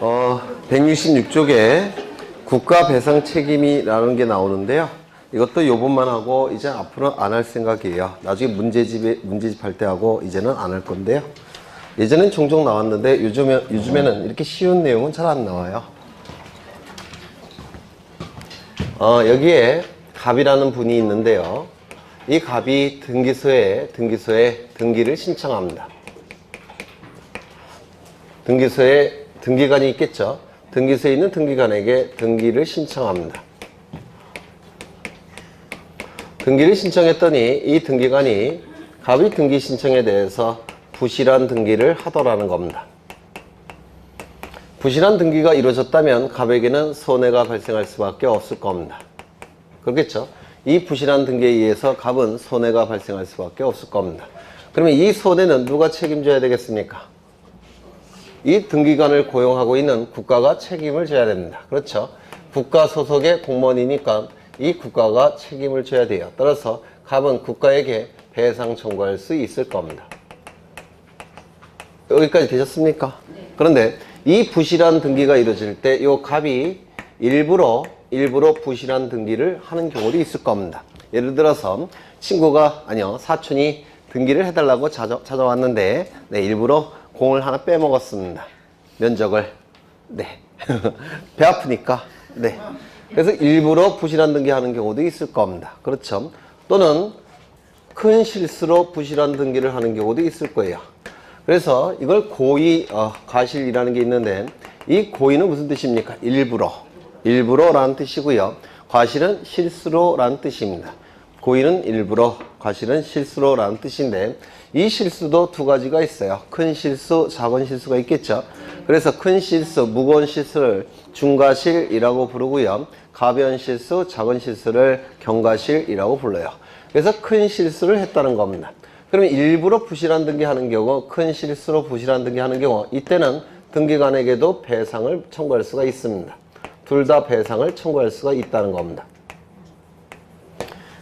166쪽에 국가 배상 책임이라는 게 나오는데요. 이것도 요번만 하고 이제 앞으로는 안 할 생각이에요. 나중에 문제집 할 때 하고 이제는 안 할 건데요. 예전엔 종종 나왔는데 요즘에는 이렇게 쉬운 내용은 잘 안 나와요. 여기에 갑이라는 분이 있는데요. 이 갑이 등기소에 등기를 신청합니다. 등기소에 등기관이 있겠죠. 등기소에 있는 등기관에게 등기를 신청합니다. 등기를 신청했더니 이 등기관이 갑이 등기 신청에 대해서 부실한 등기를 하더라는 겁니다. 부실한 등기가 이루어졌다면 갑에게는 손해가 발생할 수밖에 없을 겁니다. 그렇겠죠? 이 부실한 등기에 의해서 갑은 손해가 발생할 수밖에 없을 겁니다. 그러면 이 손해는 누가 책임져야 되겠습니까? 이 등기관을 고용하고 있는 국가가 책임을 져야 됩니다. 그렇죠? 국가 소속의 공무원이니까 이 국가가 책임을 져야 돼요. 따라서 갑은 국가에게 배상 청구할 수 있을 겁니다. 여기까지 되셨습니까? 네. 그런데 이 부실한 등기가 이루어질 때 이 갑이 일부러 부실한 등기를 하는 경우도 있을 겁니다. 예를 들어서 사촌이 등기를 해달라고 찾아왔는데 일부러 공을 하나 빼먹었습니다. 면적을. 배 아프니까. 그래서 일부러 부실한 등기 하는 경우도 있을 겁니다. 그렇죠? 또는 큰 실수로 부실한 등기를 하는 경우도 있을 거예요. 그래서 이걸 고의, 과실이라는 게 있는데 이 고의는 무슨 뜻입니까? 일부러라는 뜻이고요. 과실은 실수로라는 뜻입니다. 고의는 일부러, 과실은 실수로라는 뜻인데 이 실수도 두 가지가 있어요. 큰 실수, 작은 실수가 있겠죠. 그래서 큰 실수, 무거운 실수를 중과실이라고 부르고요. 가벼운 실수, 작은 실수를 경과실이라고 불러요. 그래서 큰 실수를 했다는 겁니다. 그러면 일부러 부실한 등기하는 경우, 큰 실수로 부실한 등기하는 경우 이때는 등기관에게도 배상을 청구할 수가 있습니다. 둘 다 배상을 청구할 수가 있다는 겁니다.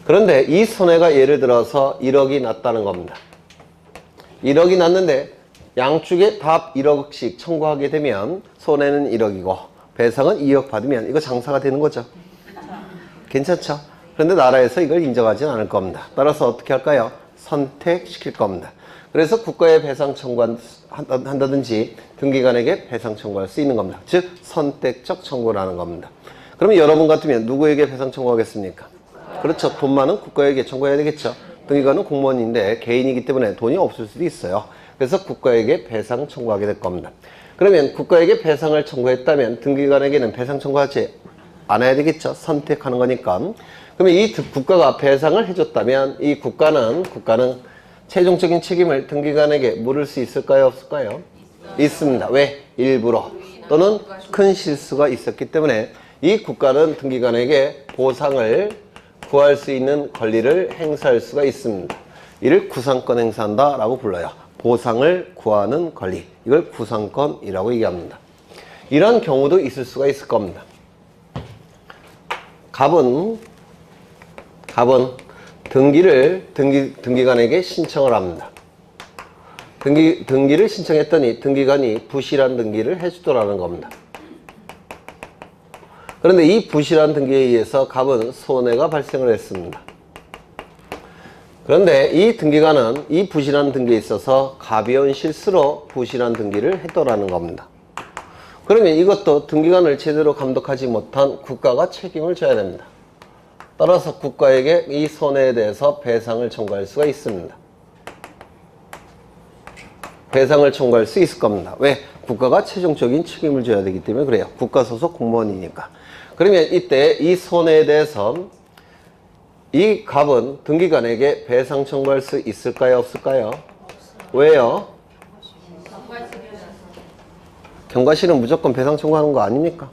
그런데 이 손해가 예를 들어서 1억이 났다는 겁니다. 1억이 났는데 양쪽에 다 1억씩 청구하게 되면 손해는 1억이고 배상은 2억 받으면 이거 장사가 되는 거죠. 괜찮죠? 그런데 나라에서 이걸 인정하지는 않을 겁니다. 따라서 어떻게 할까요? 선택시킬 겁니다. 그래서 국가에 배상 청구한다든지 등기관에게 배상 청구할 수 있는 겁니다. 즉 선택적 청구라는 겁니다. 그러면 여러분 같으면 누구에게 배상 청구하겠습니까? 그렇죠. 돈 많은 국가에게 청구해야 되겠죠. 등기관은 공무원인데 개인이기 때문에 돈이 없을 수도 있어요. 그래서 국가에게 배상 청구하게 될 겁니다. 그러면 국가에게 배상을 청구했다면 등기관에게는 배상 청구하지 않아야 되겠죠. 선택하는 거니까. 그러면 이 국가가 배상을 해줬다면 이 국가는 최종적인 책임을 등기관에게 물을 수 있을까요? 없을까요? 있습니다. 왜? 일부러 또는 큰 실수가 있었기 때문에 이 국가는 등기관에게 보상을 구할 수 있는 권리를 행사할 수가 있습니다. 이를 구상권 행사한다 라고 불러요. 보상을 구하는 권리, 이걸 구상권이라고 얘기합니다. 이런 경우도 있을 수가 있을 겁니다. 갑은 등기관에게 신청을 합니다. 등기를 신청했더니 등기관이 부실한 등기를 해주더라는 겁니다. 그런데 이 부실한 등기에 의해서 갑은 손해가 발생을 했습니다. 그런데 이 등기관은 이 부실한 등기에 있어서 가벼운 실수로 부실한 등기를 했더라는 겁니다. 그러면 이것도 등기관을 제대로 감독하지 못한 국가가 책임을 져야 됩니다. 따라서 국가에게 이 손해에 대해서 배상을 청구할 수가 있습니다. 배상을 청구할 수 있을 겁니다. 왜? 국가가 최종적인 책임을 져야 되기 때문에 그래요. 국가 소속 공무원이니까. 그러면 이때 이 손해에 대해서 이 갑은 등기관에게 배상 청구할 수 있을까요? 없을까요? 왜요? 경과실은 무조건 배상 청구하는 거 아닙니까?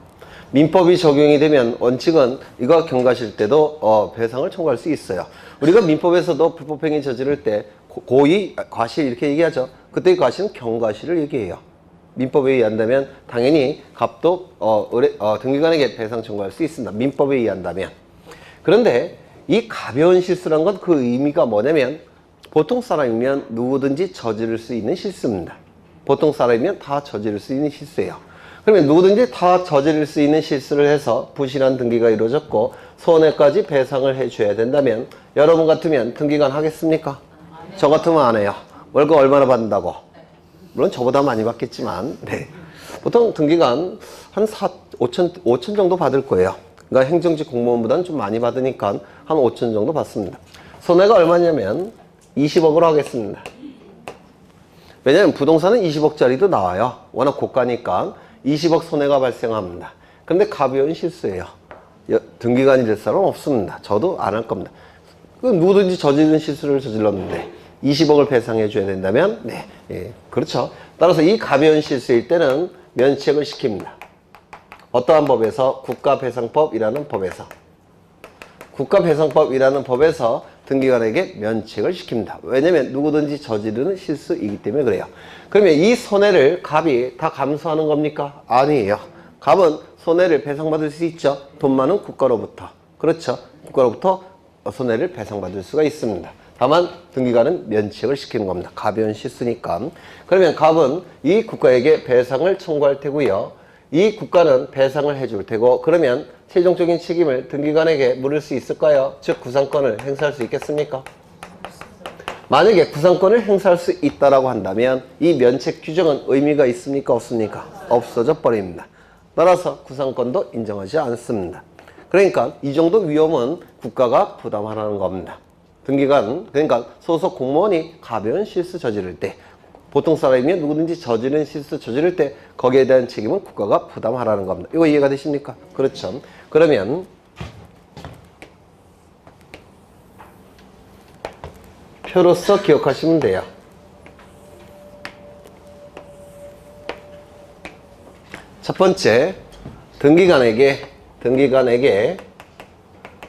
민법이 적용이 되면 원칙은 이거 경과실 때도 배상을 청구할 수 있어요. 우리가 민법에서도 불법행위 저지를 때 고의, 과실 이렇게 얘기하죠. 그때의 과실은 경과실을 얘기해요. 민법에 의한다면 당연히 갑도 등기관에게 배상 청구할 수 있습니다. 민법에 의한다면. 그런데 이 가벼운 실수란 건 그 의미가 뭐냐면 보통 사람이면 누구든지 저지를 수 있는 실수입니다. 보통 사람이면 다 저지를 수 있는 실수예요. 그러면 누구든지 다 저지를 수 있는 실수를 해서 부실한 등기가 이루어졌고 손해까지 배상을 해줘야 된다면 여러분 같으면 등기관 하겠습니까? 저 같으면 안 해요. 월급 얼마나 받는다고? 물론 저보다 많이 받겠지만 네. 보통 등기관 한 5천 정도 받을 거예요. 그러니까 행정직 공무원보다는 좀 많이 받으니까 한 5천 정도 받습니다. 손해가 얼마냐면 20억으로 하겠습니다. 왜냐하면 부동산은 20억짜리도 나와요. 워낙 고가니까 20억 손해가 발생합니다. 그런데 가벼운 실수예요. 등기관이 될 사람 없습니다. 저도 안 할 겁니다. 누구든지 저지른 실수를 저질렀는데 20억을 배상해 줘야 된다면 네, 예, 그렇죠. 따라서 이 가벼운 실수일 때는 면책을 시킵니다. 어떠한 법에서? 국가배상법이라는 법에서. 국가배상법이라는 법에서 등기관에게 면책을 시킵니다. 왜냐면 누구든지 저지르는 실수이기 때문에 그래요. 그러면 이 손해를 갑이 다 감수하는 겁니까? 아니에요. 갑은 손해를 배상받을 수 있죠. 돈 많은 국가로부터. 그렇죠. 국가로부터 손해를 배상받을 수가 있습니다. 다만 등기관은 면책을 시키는 겁니다. 가벼운 실수니까. 그러면 갑은 이 국가에게 배상을 청구할 테고요. 이 국가는 배상을 해줄 테고 그러면 최종적인 책임을 등기관에게 물을 수 있을까요? 즉 구상권을 행사할 수 있겠습니까? 만약에 구상권을 행사할 수 있다라고 한다면 이 면책 규정은 의미가 있습니까? 없습니까? 없어져 버립니다. 따라서 구상권도 인정하지 않습니다. 그러니까 이 정도 위험은 국가가 부담하라는 겁니다. 등기관, 그러니까 소속 공무원이 가벼운 실수 저지를 때 보통 사람이면 누구든지 저지른 실수 저지를 때 거기에 대한 책임은 국가가 부담하라는 겁니다. 이거 이해가 되십니까? 그렇죠. 그러면 표로서 기억하시면 돼요. 첫 번째, 등기관에게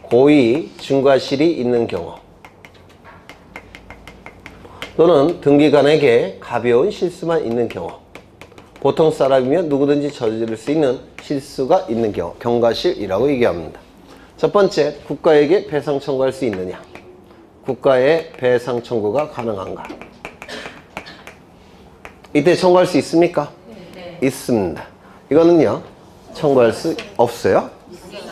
고의 중과실이 있는 경우 또는 등기관에게 가벼운 실수만 있는 경우 보통 사람이면 누구든지 저지를 수 있는 실수가 있는 경우 경과실이라고 얘기합니다. 첫 번째, 국가에게 배상 청구할 수 있느냐? 국가에 배상 청구가 가능한가? 이때 청구할 수 있습니까? 네. 있습니다. 이거는요 청구할 수 없어요?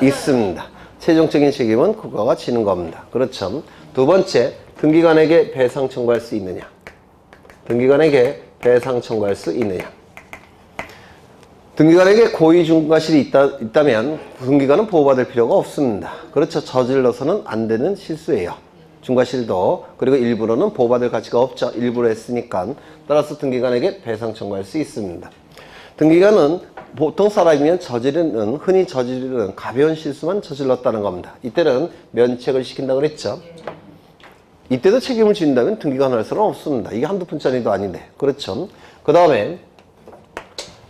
있습니다. 최종적인 책임은 국가가 지는 겁니다. 그렇죠. 두 번째, 등기관에게 배상 청구할 수 있느냐? 등기관에게 배상 청구할 수 있느냐? 등기관에게 고의 중과실이 있다면 등기관은 보호받을 필요가 없습니다. 그렇죠. 저질러서는 안 되는 실수예요. 중과실도 그리고 일부러는 보호받을 가치가 없죠. 일부러 했으니까. 따라서 등기관에게 배상 청구할 수 있습니다. 등기관은 보통 사람이면 흔히 저지르는 가벼운 실수만 저질렀다는 겁니다. 이때는 면책을 시킨다고 그랬죠. 이때도 책임을 진다면 등기관 할 사람은 없습니다. 이게 한두 푼짜리도 아닌데. 그렇죠. 그 다음에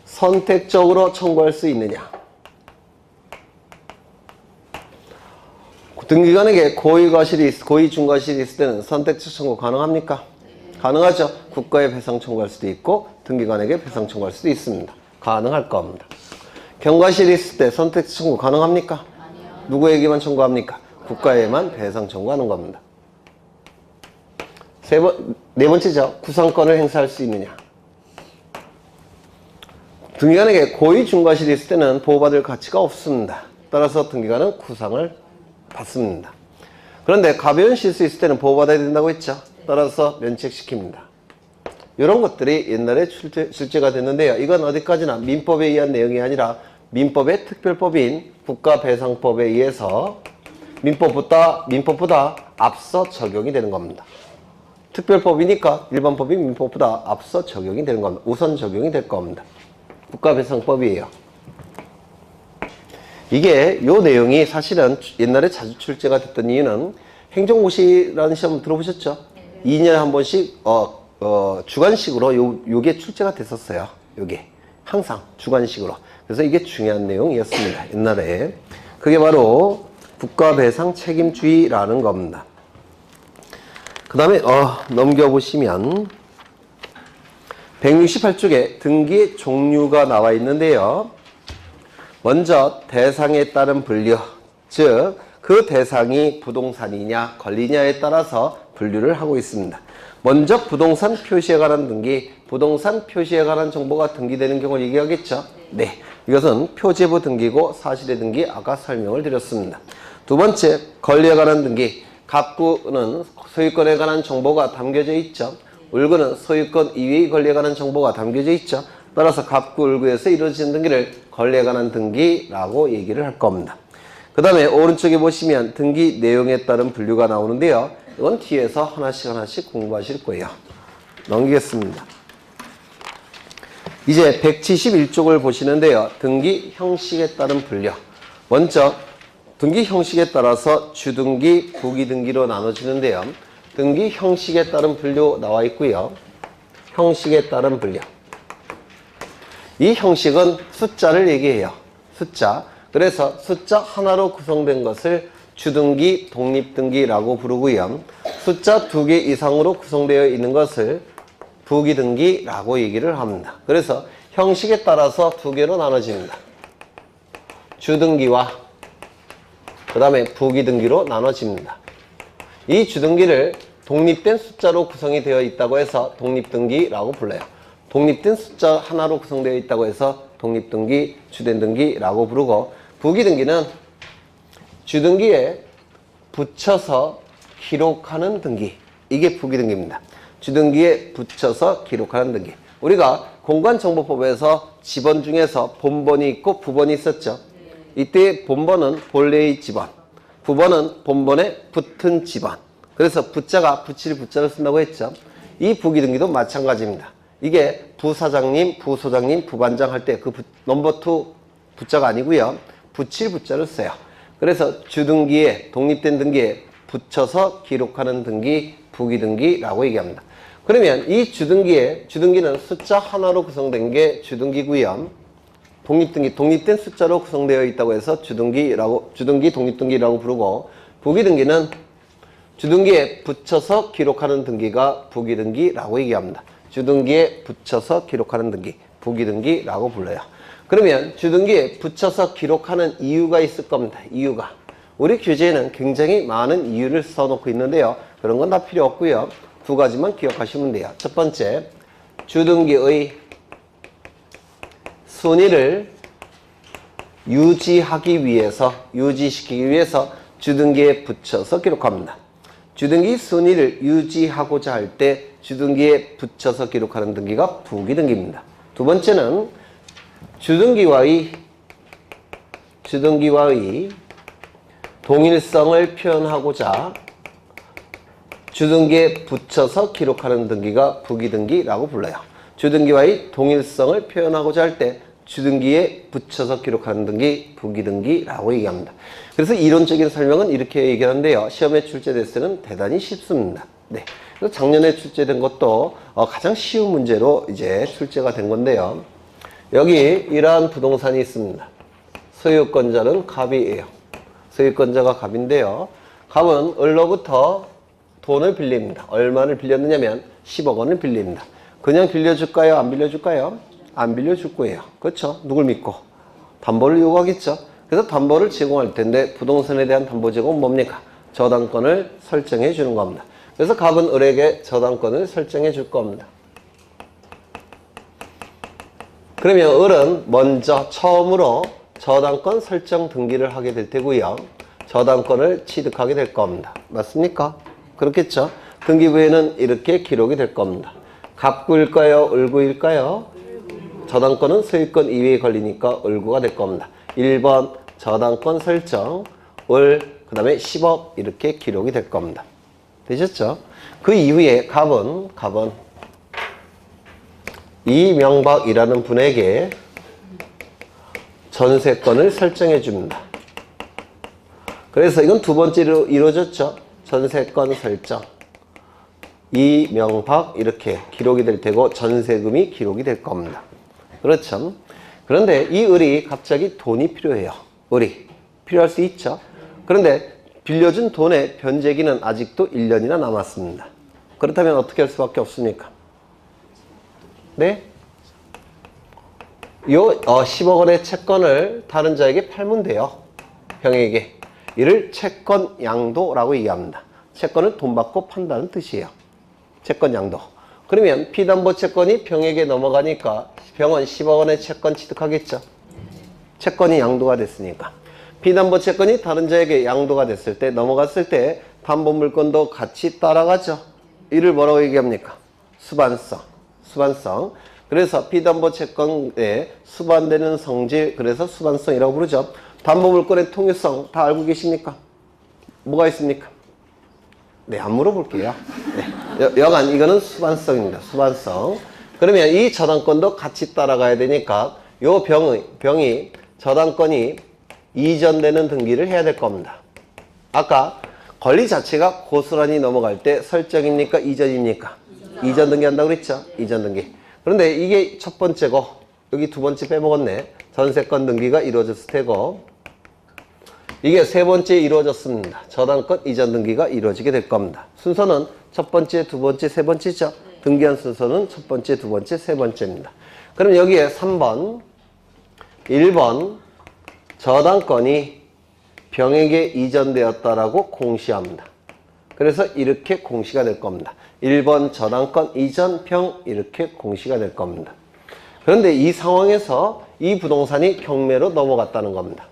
선택적으로 청구할 수 있느냐? 등기관에게 고의 중과실이 있을 때는 선택적 청구 가능합니까? 가능하죠. 국가에 배상 청구할 수도 있고 등기관에게 배상 청구할 수도 있습니다. 가능할 겁니다. 경과실이 있을 때 선택적 청구 가능합니까? 아니요. 누구에게만 청구합니까? 국가에만 배상 청구하는 겁니다. 네 번째죠. 구상권을 행사할 수 있느냐? 등기관에게 고의 중과실이 있을 때는 보호받을 가치가 없습니다. 따라서 등기관은 구상을 받습니다. 그런데 가벼운 실수 있을 때는 보호받아야 된다고 했죠. 따라서 면책시킵니다. 이런 것들이 옛날에 출제가 됐는데요. 이건 어디까지나 민법에 의한 내용이 아니라 민법의 특별법인 국가배상법에 의해서 민법보다 앞서 적용이 되는 겁니다. 특별법이니까 일반법이 민법보다 앞서 적용이 되는 겁니다. 우선 적용이 될 겁니다. 국가배상법이에요. 이게 요 내용이 사실은 옛날에 자주 출제가 됐던 이유는 행정고시라는 시험 들어보셨죠? 2년에 한 번씩 주관식으로 요게 출제가 됐었어요. 요게 항상 주관식으로. 그래서 이게 중요한 내용이었습니다. 옛날에. 그게 바로 국가배상 책임주의라는 겁니다. 그 다음에 넘겨보시면 168쪽에 등기의 종류가 나와 있는데요. 먼저 대상에 따른 분류, 즉 그 대상이 부동산이냐 권리냐에 따라서 분류를 하고 있습니다. 먼저 부동산 표시에 관한 등기, 부동산 표시에 관한 정보가 등기되는 경우를 얘기하겠죠? 네. 이것은 표제부 등기고 사실의 등기 아까 설명을 드렸습니다. 두 번째, 권리에 관한 등기. 갑구는 소유권에 관한 정보가 담겨져 있죠. 을구는 소유권 이외의 권리에 관한 정보가 담겨져 있죠. 따라서 갑구, 을구에서 이루어지는 등기를 권리에 관한 등기라고 얘기를 할 겁니다. 그 다음에 오른쪽에 보시면 등기 내용에 따른 분류가 나오는데요. 이건 뒤에서 하나씩 공부하실 거예요. 넘기겠습니다. 이제 171쪽을 보시는데요. 등기 형식에 따른 분류. 먼저 등기 형식에 따라서 주등기, 부기등기로 나눠지는데요. 등기 형식에 따른 분류 나와 있고요. 형식에 따른 분류. 이 형식은 숫자를 얘기해요. 숫자. 그래서 숫자 하나로 구성된 것을 주등기, 독립등기라고 부르고요. 숫자 2개 이상으로 구성되어 있는 것을 부기등기라고 얘기를 합니다. 그래서 형식에 따라서 2개로 나눠집니다. 주등기와 그 다음에 부기등기로 나눠집니다. 이 주등기를 독립된 숫자로 구성이 되어 있다고 해서 독립등기라고 불러요. 독립된 숫자 하나로 구성되어 있다고 해서 독립등기, 주된등기라고 부르고, 부기등기는 주등기에 붙여서 기록하는 등기. 이게 부기등기입니다. 주등기에 붙여서 기록하는 등기. 우리가 공간정보법에서 지번 중에서 본번이 있고 부번이 있었죠. 이때 본번은 본래의 지번, 부번은 본번에 붙은 지번. 그래서 붙자가 붙일 붙자를 쓴다고 했죠. 이 부기등기도 마찬가지입니다. 이게 부사장님, 부소장님, 부반장 할 때 그 넘버 2 붙자가 아니고요. 붙일 붙자를 써요. 그래서 주등기에, 독립된 등기에 붙여서 기록하는 등기, 부기등기라고 얘기합니다. 그러면 이 주등기는 숫자 하나로 구성된 게 주등기고요. 독립등기, 독립된 숫자로 구성되어 있다고 해서 주등기, 독립등기라고 부르고, 부기등기는 주등기에 붙여서 기록하는 등기가 부기등기라고 얘기합니다. 주등기에 붙여서 기록하는 등기, 부기등기라고 불러요. 그러면 주등기에 붙여서 기록하는 이유가 있을 겁니다. 이유가. 우리 교재에는 굉장히 많은 이유를 써놓고 있는데요. 그런 건 다 필요 없고요. 2가지만 기억하시면 돼요. 첫 번째, 주등기의 순위를 유지시키기 위해서 주등기에 붙여서 기록합니다. 주등기 순위를 유지하고자 할 때 주등기에 붙여서 기록하는 등기가 부기등기입니다. 두 번째는 주등기와의 동일성을 표현하고자 주등기에 붙여서 기록하는 등기가 부기등기라고 불러요. 주등기와의 동일성을 표현하고자 할 때 주등기에 붙여서 기록하는 등기, 부기등기라고 얘기합니다. 그래서 이론적인 설명은 이렇게 얘기하는데요. 시험에 출제됐을 때는 대단히 쉽습니다. 네. 그래서 작년에 출제된 것도 가장 쉬운 문제로 이제 출제가 된 건데요. 여기 이러한 부동산이 있습니다. 소유권자는 갑이에요. 소유권자가 갑인데요. 갑은 을로부터 돈을 빌립니다. 얼마를 빌렸느냐면 10억 원을 빌립니다. 그냥 빌려줄까요? 안 빌려줄까요? 안 빌려줄 거예요. 그렇죠? 누굴 믿고? 담보를 요구하겠죠. 그래서 담보를 제공할 텐데 부동산에 대한 담보 제공은 뭡니까? 저당권을 설정해 주는 겁니다. 그래서 갑은 을에게 저당권을 설정해 줄 겁니다. 그러면 을은 먼저 처음으로 저당권 설정 등기를 하게 될 테고요. 저당권을 취득하게 될 겁니다. 맞습니까? 그렇겠죠? 등기부에는 이렇게 기록이 될 겁니다. 갑구일까요? 을구일까요? 저당권은 소유권 이외에 걸리니까 을구가 될 겁니다. 1번 저당권 설정, 을, 그 다음에 10억 이렇게 기록이 될 겁니다. 되셨죠? 그 이후에 갑은 이명박이라는 분에게 전세권을 설정해 줍니다. 그래서 이건 두 번째로 이루어졌죠. 전세권 설정. 이명박 이렇게 기록이 될 테고 전세금이 기록이 될 겁니다. 그렇죠. 그런데 이 을이 갑자기 돈이 필요해요. 을이 필요할 수 있죠. 그런데 빌려준 돈의 변제기는 아직도 1년이나 남았습니다. 그렇다면 어떻게 할 수밖에 없습니까? 네? 요 10억 원의 채권을 다른 자에게 팔면 돼요. 형에게. 이를 채권 양도라고 얘기합니다. 채권을 돈 받고 판다는 뜻이에요. 채권 양도. 그러면 피담보채권이 병에게 넘어가니까 병은 10억 원의 채권 취득하겠죠. 채권이 양도가 됐으니까. 피담보채권이 다른 자에게 양도가 됐을 때, 넘어갔을 때 담보물권도 같이 따라가죠. 이를 뭐라고 얘기합니까? 수반성. 수반성. 그래서 피담보채권에 수반되는 성질, 그래서 수반성이라고 부르죠. 담보물권의 통유성 다 알고 계십니까? 뭐가 있습니까? 네, 안 물어볼게요. 네. 여간 이거는 수반성입니다. 수반성. 그러면 이 저당권도 같이 따라가야 되니까 요 병이 저당권이 이전되는 등기를 해야 될 겁니다. 아까 권리 자체가 고스란히 넘어갈 때 설정입니까? 이전입니까? 이전 등기 한다고 그랬죠? 이전 등기. 그런데 이게 첫 번째고 여기 두 번째 빼먹었네. 전세권 등기가 이루어졌을 테고 이게 세 번째 이루어졌습니다. 저당권 이전 등기가 이루어지게 될 겁니다. 순서는 첫 번째, 두 번째, 세 번째죠. 등기한 순서는 첫 번째, 두 번째, 세 번째입니다. 그럼 여기에 3번, 1번 저당권이 병에게 이전되었다라고 공시합니다. 그래서 이렇게 공시가 될 겁니다. 1번 저당권 이전 병 이렇게 공시가 될 겁니다. 그런데 이 상황에서 이 부동산이 경매로 넘어갔다는 겁니다.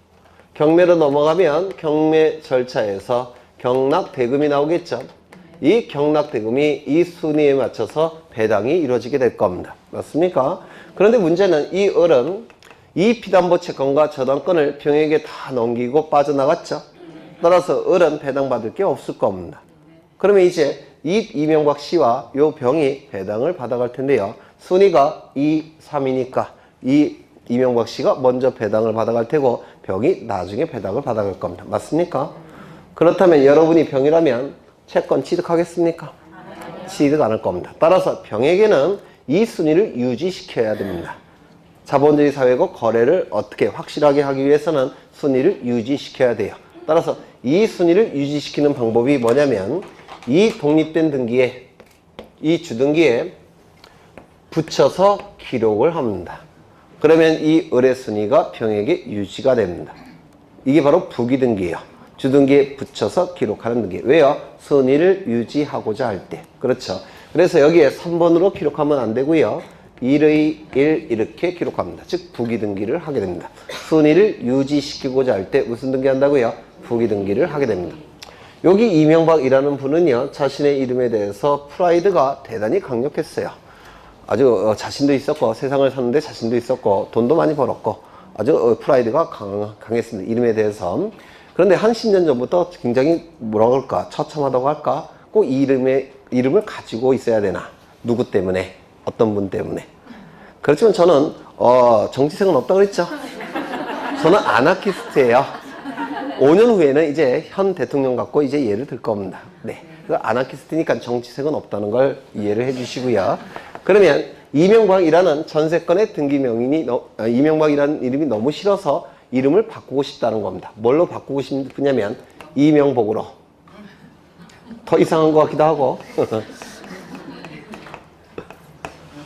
경매로 넘어가면 경매 절차에서 경락대금이 나오겠죠. 이 경락대금이 이 순위에 맞춰서 배당이 이루어지게 될 겁니다. 맞습니까? 그런데 문제는 이 을은 이 피담보채권과 저당권을 병에게 다 넘기고 빠져나갔죠. 따라서 을은 배당받을 게 없을 겁니다. 그러면 이제 이 이명박 씨와 요 병이 배당을 받아갈 텐데요. 순위가 2, 3이니까 이 이명박 씨가 먼저 배당을 받아갈 테고 병이 나중에 배당을 받아갈 겁니다. 맞습니까? 그렇다면 여러분이 병이라면 채권 취득하겠습니까? 취득 안 할 겁니다. 따라서 병에게는 이 순위를 유지시켜야 됩니다. 자본주의 사회고 거래를 어떻게 확실하게 하기 위해서는 순위를 유지시켜야 돼요. 따라서 이 순위를 유지시키는 방법이 뭐냐면 이 독립된 등기에, 이 주등기에 붙여서 기록을 합니다. 그러면 이 을의 순위가 병에게 유지가 됩니다. 이게 바로 부기등기예요. 주등기에 붙여서 기록하는 등기. 왜요? 순위를 유지하고자 할 때. 그렇죠. 그래서 여기에 3번으로 기록하면 안 되고요. 1의 1 이렇게 기록합니다. 즉 부기등기를 하게 됩니다. 순위를 유지시키고자 할 때 무슨 등기 한다고요? 부기등기를 하게 됩니다. 여기 이명박이라는 분은요. 자신의 이름에 대해서 프라이드가 대단히 강력했어요. 아주 자신도 있었고 세상을 사는데 자신도 있었고 돈도 많이 벌었고 아주 프라이드가 강했습니다. 이름에 대해서. 그런데 한 10년 전부터 굉장히 뭐라고 할까? 처참하다고 할까? 꼭 이 이름을 가지고 있어야 되나? 누구 때문에? 어떤 분 때문에? 그렇지만 저는 정치색은 없다고 그랬죠? 저는 아나키스트예요. 5년 후에는 이제 현 대통령 갖고 이제 예를 들 겁니다. 네. 아나키스트니까 정치색은 없다는 걸 이해를 해 주시고요. 그러면 이명박이라는 전세권의 등기명인이 이명박이라는 이름이 너무 싫어서 이름을 바꾸고 싶다는 겁니다. 뭘로 바꾸고 싶냐면 이명복으로. 더 이상한 것 같기도 하고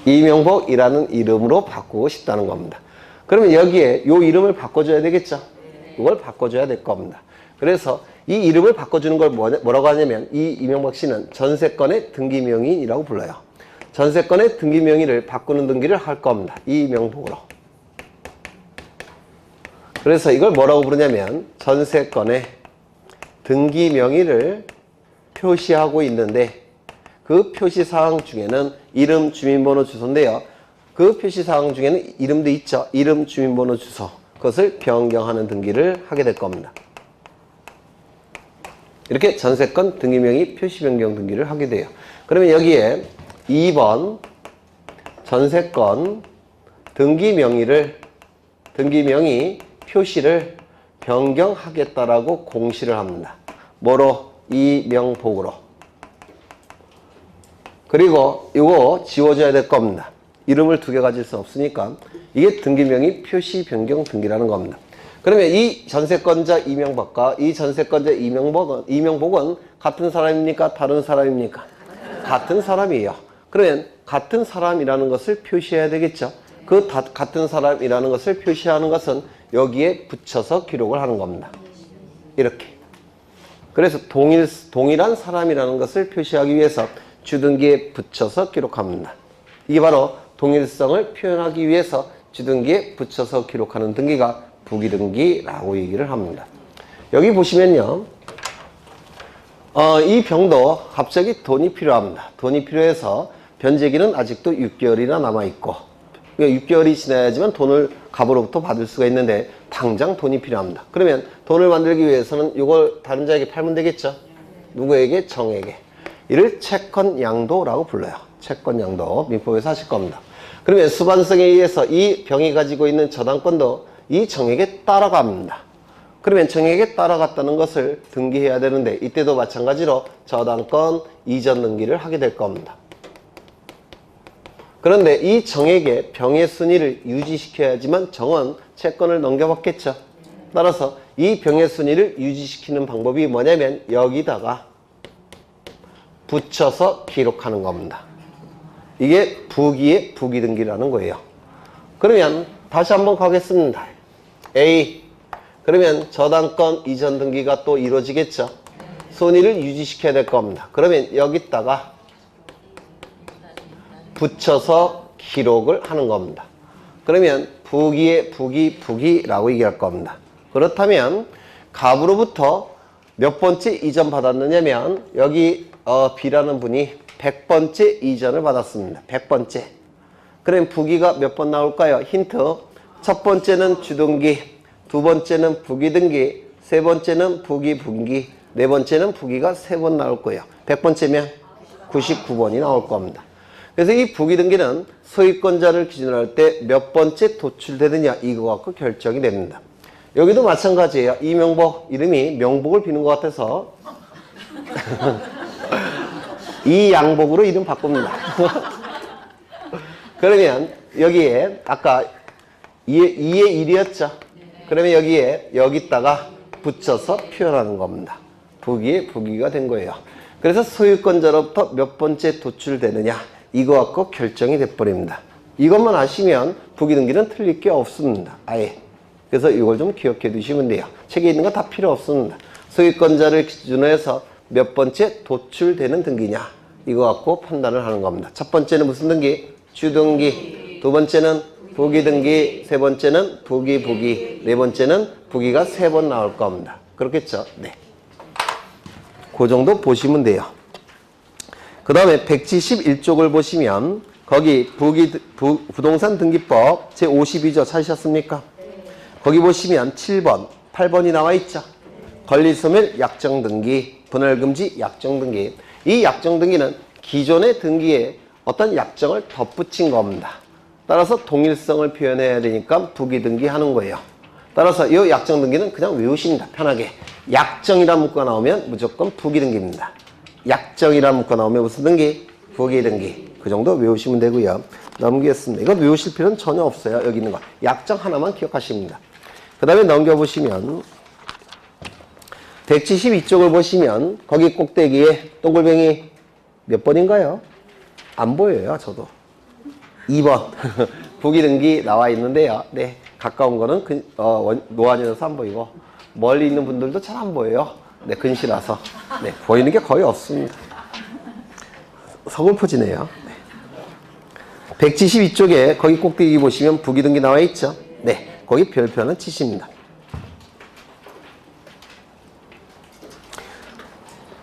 이명복이라는 이름으로 바꾸고 싶다는 겁니다. 그러면 여기에 이 이름을 바꿔줘야 되겠죠? 이걸 바꿔줘야 될 겁니다. 그래서 이 이름을 바꿔주는 걸 뭐라고 하냐면 이 이명박 씨는 전세권의 등기명인이라고 불러요. 전세권의 등기명의를 바꾸는 등기를 할 겁니다. 이명복으로. 그래서 이걸 뭐라고 부르냐면 전세권의 등기명의를 표시하고 있는데 그 표시사항 중에는 이름, 주민번호, 주소인데요. 그 표시사항 중에는 이름도 있죠. 이름, 주민번호, 주소. 그것을 변경하는 등기를 하게 될 겁니다. 이렇게 전세권 등기명의 표시 변경 등기를 하게 돼요. 그러면 여기에 2번 전세권 등기명의 표시를 변경하겠다라고 공시를 합니다. 뭐로? 이명복으로. 그리고 이거 지워줘야 될 겁니다. 이름을 두 개 가질 수 없으니까 이게 등기명의 표시 변경 등기라는 겁니다. 그러면 이 전세권자 이명박과 이 전세권자 이명복은 같은 사람입니까? 다른 사람입니까? 같은 사람이에요. 그러면 같은 사람이라는 것을 표시해야 되겠죠. 그 같은 사람이라는 것을 표시하는 것은 여기에 붙여서 기록을 하는 겁니다. 이렇게. 그래서 동일한 사람이라는 것을 표시하기 위해서 주등기에 붙여서 기록합니다. 이게 바로 동일성을 표현하기 위해서 주등기에 붙여서 기록하는 등기가 부기등기라고 얘기를 합니다. 여기 보시면요. 이 병도 갑자기 돈이 필요합니다. 돈이 필요해서 변제기는 아직도 6개월이나 남아있고, 그러니까 6개월이 지나야지만 돈을 갑으로부터 받을 수가 있는데 당장 돈이 필요합니다. 그러면 돈을 만들기 위해서는 이걸 다른 자에게 팔면 되겠죠. 누구에게? 정에게. 이를 채권양도라고 불러요. 채권양도. 민법에서 하실 겁니다. 그러면 수반성에 의해서 이 병이 가지고 있는 저당권도 이 정에게 따라갑니다. 그러면 정에게 따라갔다는 것을 등기해야 되는데 이때도 마찬가지로 저당권 이전 등기를 하게 될 겁니다. 그런데 이 정에게 병의 순위를 유지시켜야지만 정은 채권을 넘겨받겠죠. 따라서 이 병의 순위를 유지시키는 방법이 뭐냐면 여기다가 붙여서 기록하는 겁니다. 이게 부기의 부기등기라는 거예요. 그러면 다시 한번 가겠습니다. A. 그러면 저당권 이전 등기가 또 이루어지겠죠. 순위를 유지시켜야 될 겁니다. 그러면 여기다가 붙여서 기록을 하는 겁니다. 그러면 부기의 부기라고 얘기할 겁니다. 그렇다면 갑으로부터 몇 번째 이전 받았느냐면 여기 B라는 분이 100번째 이전을 받았습니다. 100번째. 그럼 부기가 몇 번 나올까요? 힌트. 첫 번째는 주등기, 두 번째는 부기등기, 세 번째는 부기분기, 네 번째는 부기가 3번 나올 거예요. 100번째면 99번이 나올 겁니다. 그래서 이 부기등기는 소유권자를 기준으로 할 때 몇 번째 도출되느냐 이거 갖고 결정이 됩니다. 여기도 마찬가지예요. 이명복 이름이 명복을 비는 것 같아서 이 양복으로 이름 바꿉니다. 그러면 여기에 아까 2의 1이었죠. 그러면 여기다가 붙여서 표현하는 겁니다. 부기의 부기가 된 거예요. 그래서 소유권자로부터 몇 번째 도출되느냐 이거 갖고 결정이 돼버립니다. 이것만 아시면 부기등기는 틀릴 게 없습니다. 아예. 그래서 이걸 좀 기억해 두시면 돼요. 책에 있는 거 다 필요 없습니다. 소유권자를 기준으로 해서 몇 번째 도출되는 등기냐 이거 갖고 판단을 하는 겁니다. 첫 번째는 무슨 등기? 주등기. 두 번째는 부기등기. 세 번째는 부기. 네 번째는 부기가 3번 나올 겁니다. 그렇겠죠? 네. 그 정도 보시면 돼요. 그 다음에 171쪽을 보시면 거기 부동산 등기법 제52조 찾으셨습니까? 거기 보시면 7번, 8번이 나와 있죠. 권리소멸 약정등기, 분할금지 약정등기. 이 약정등기는 기존의 등기에 어떤 약정을 덧붙인 겁니다. 따라서 동일성을 표현해야 되니까 부기등기 하는 거예요. 따라서 이 약정등기는 그냥 외우십니다. 편하게. 약정이라는 문구가 나오면 무조건 부기등기입니다. 약정이라는 문구가 나오면 무슨 등기? 부기등기. 그 정도 외우시면 되고요. 넘기겠습니다. 이건 외우실 필요는 전혀 없어요. 여기 있는 거. 약정 하나만 기억하십니다. 그 다음에 넘겨보시면 172쪽을 보시면 거기 꼭대기에 동글뱅이 몇 번인가요? 안 보여요. 저도. 2번. 부기등기 나와 있는데요. 네. 가까운 거는 노안이라서 안 보이고 멀리 있는 분들도 잘 안 보여요. 네. 근시라서. 네. 보이는 게 거의 없습니다. 서글퍼지네요. 네. 172쪽에 거기 꼭대기 보시면 부기등기 나와 있죠. 네. 거기 별표는 치십니다.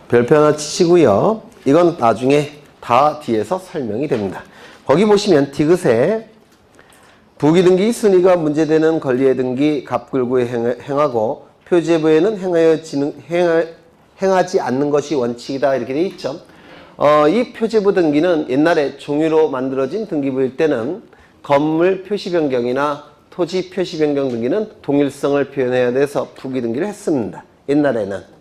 별표 하나 치시고요. 이건 나중에 다 뒤에서 설명이 됩니다. 거기 보시면 디귿에 부기등기 순위가 문제되는 권리의 등기 갑굴구에 행하고 표제부에는 행하지 않는 것이 원칙이다 이렇게 되어 있죠. 이 표제부 등기는 옛날에 종이로 만들어진 등기부일 때는 건물 표시 변경이나 토지 표시 변경 등기는 동일성을 표현해야 돼서 부기등기를 했습니다. 옛날에는.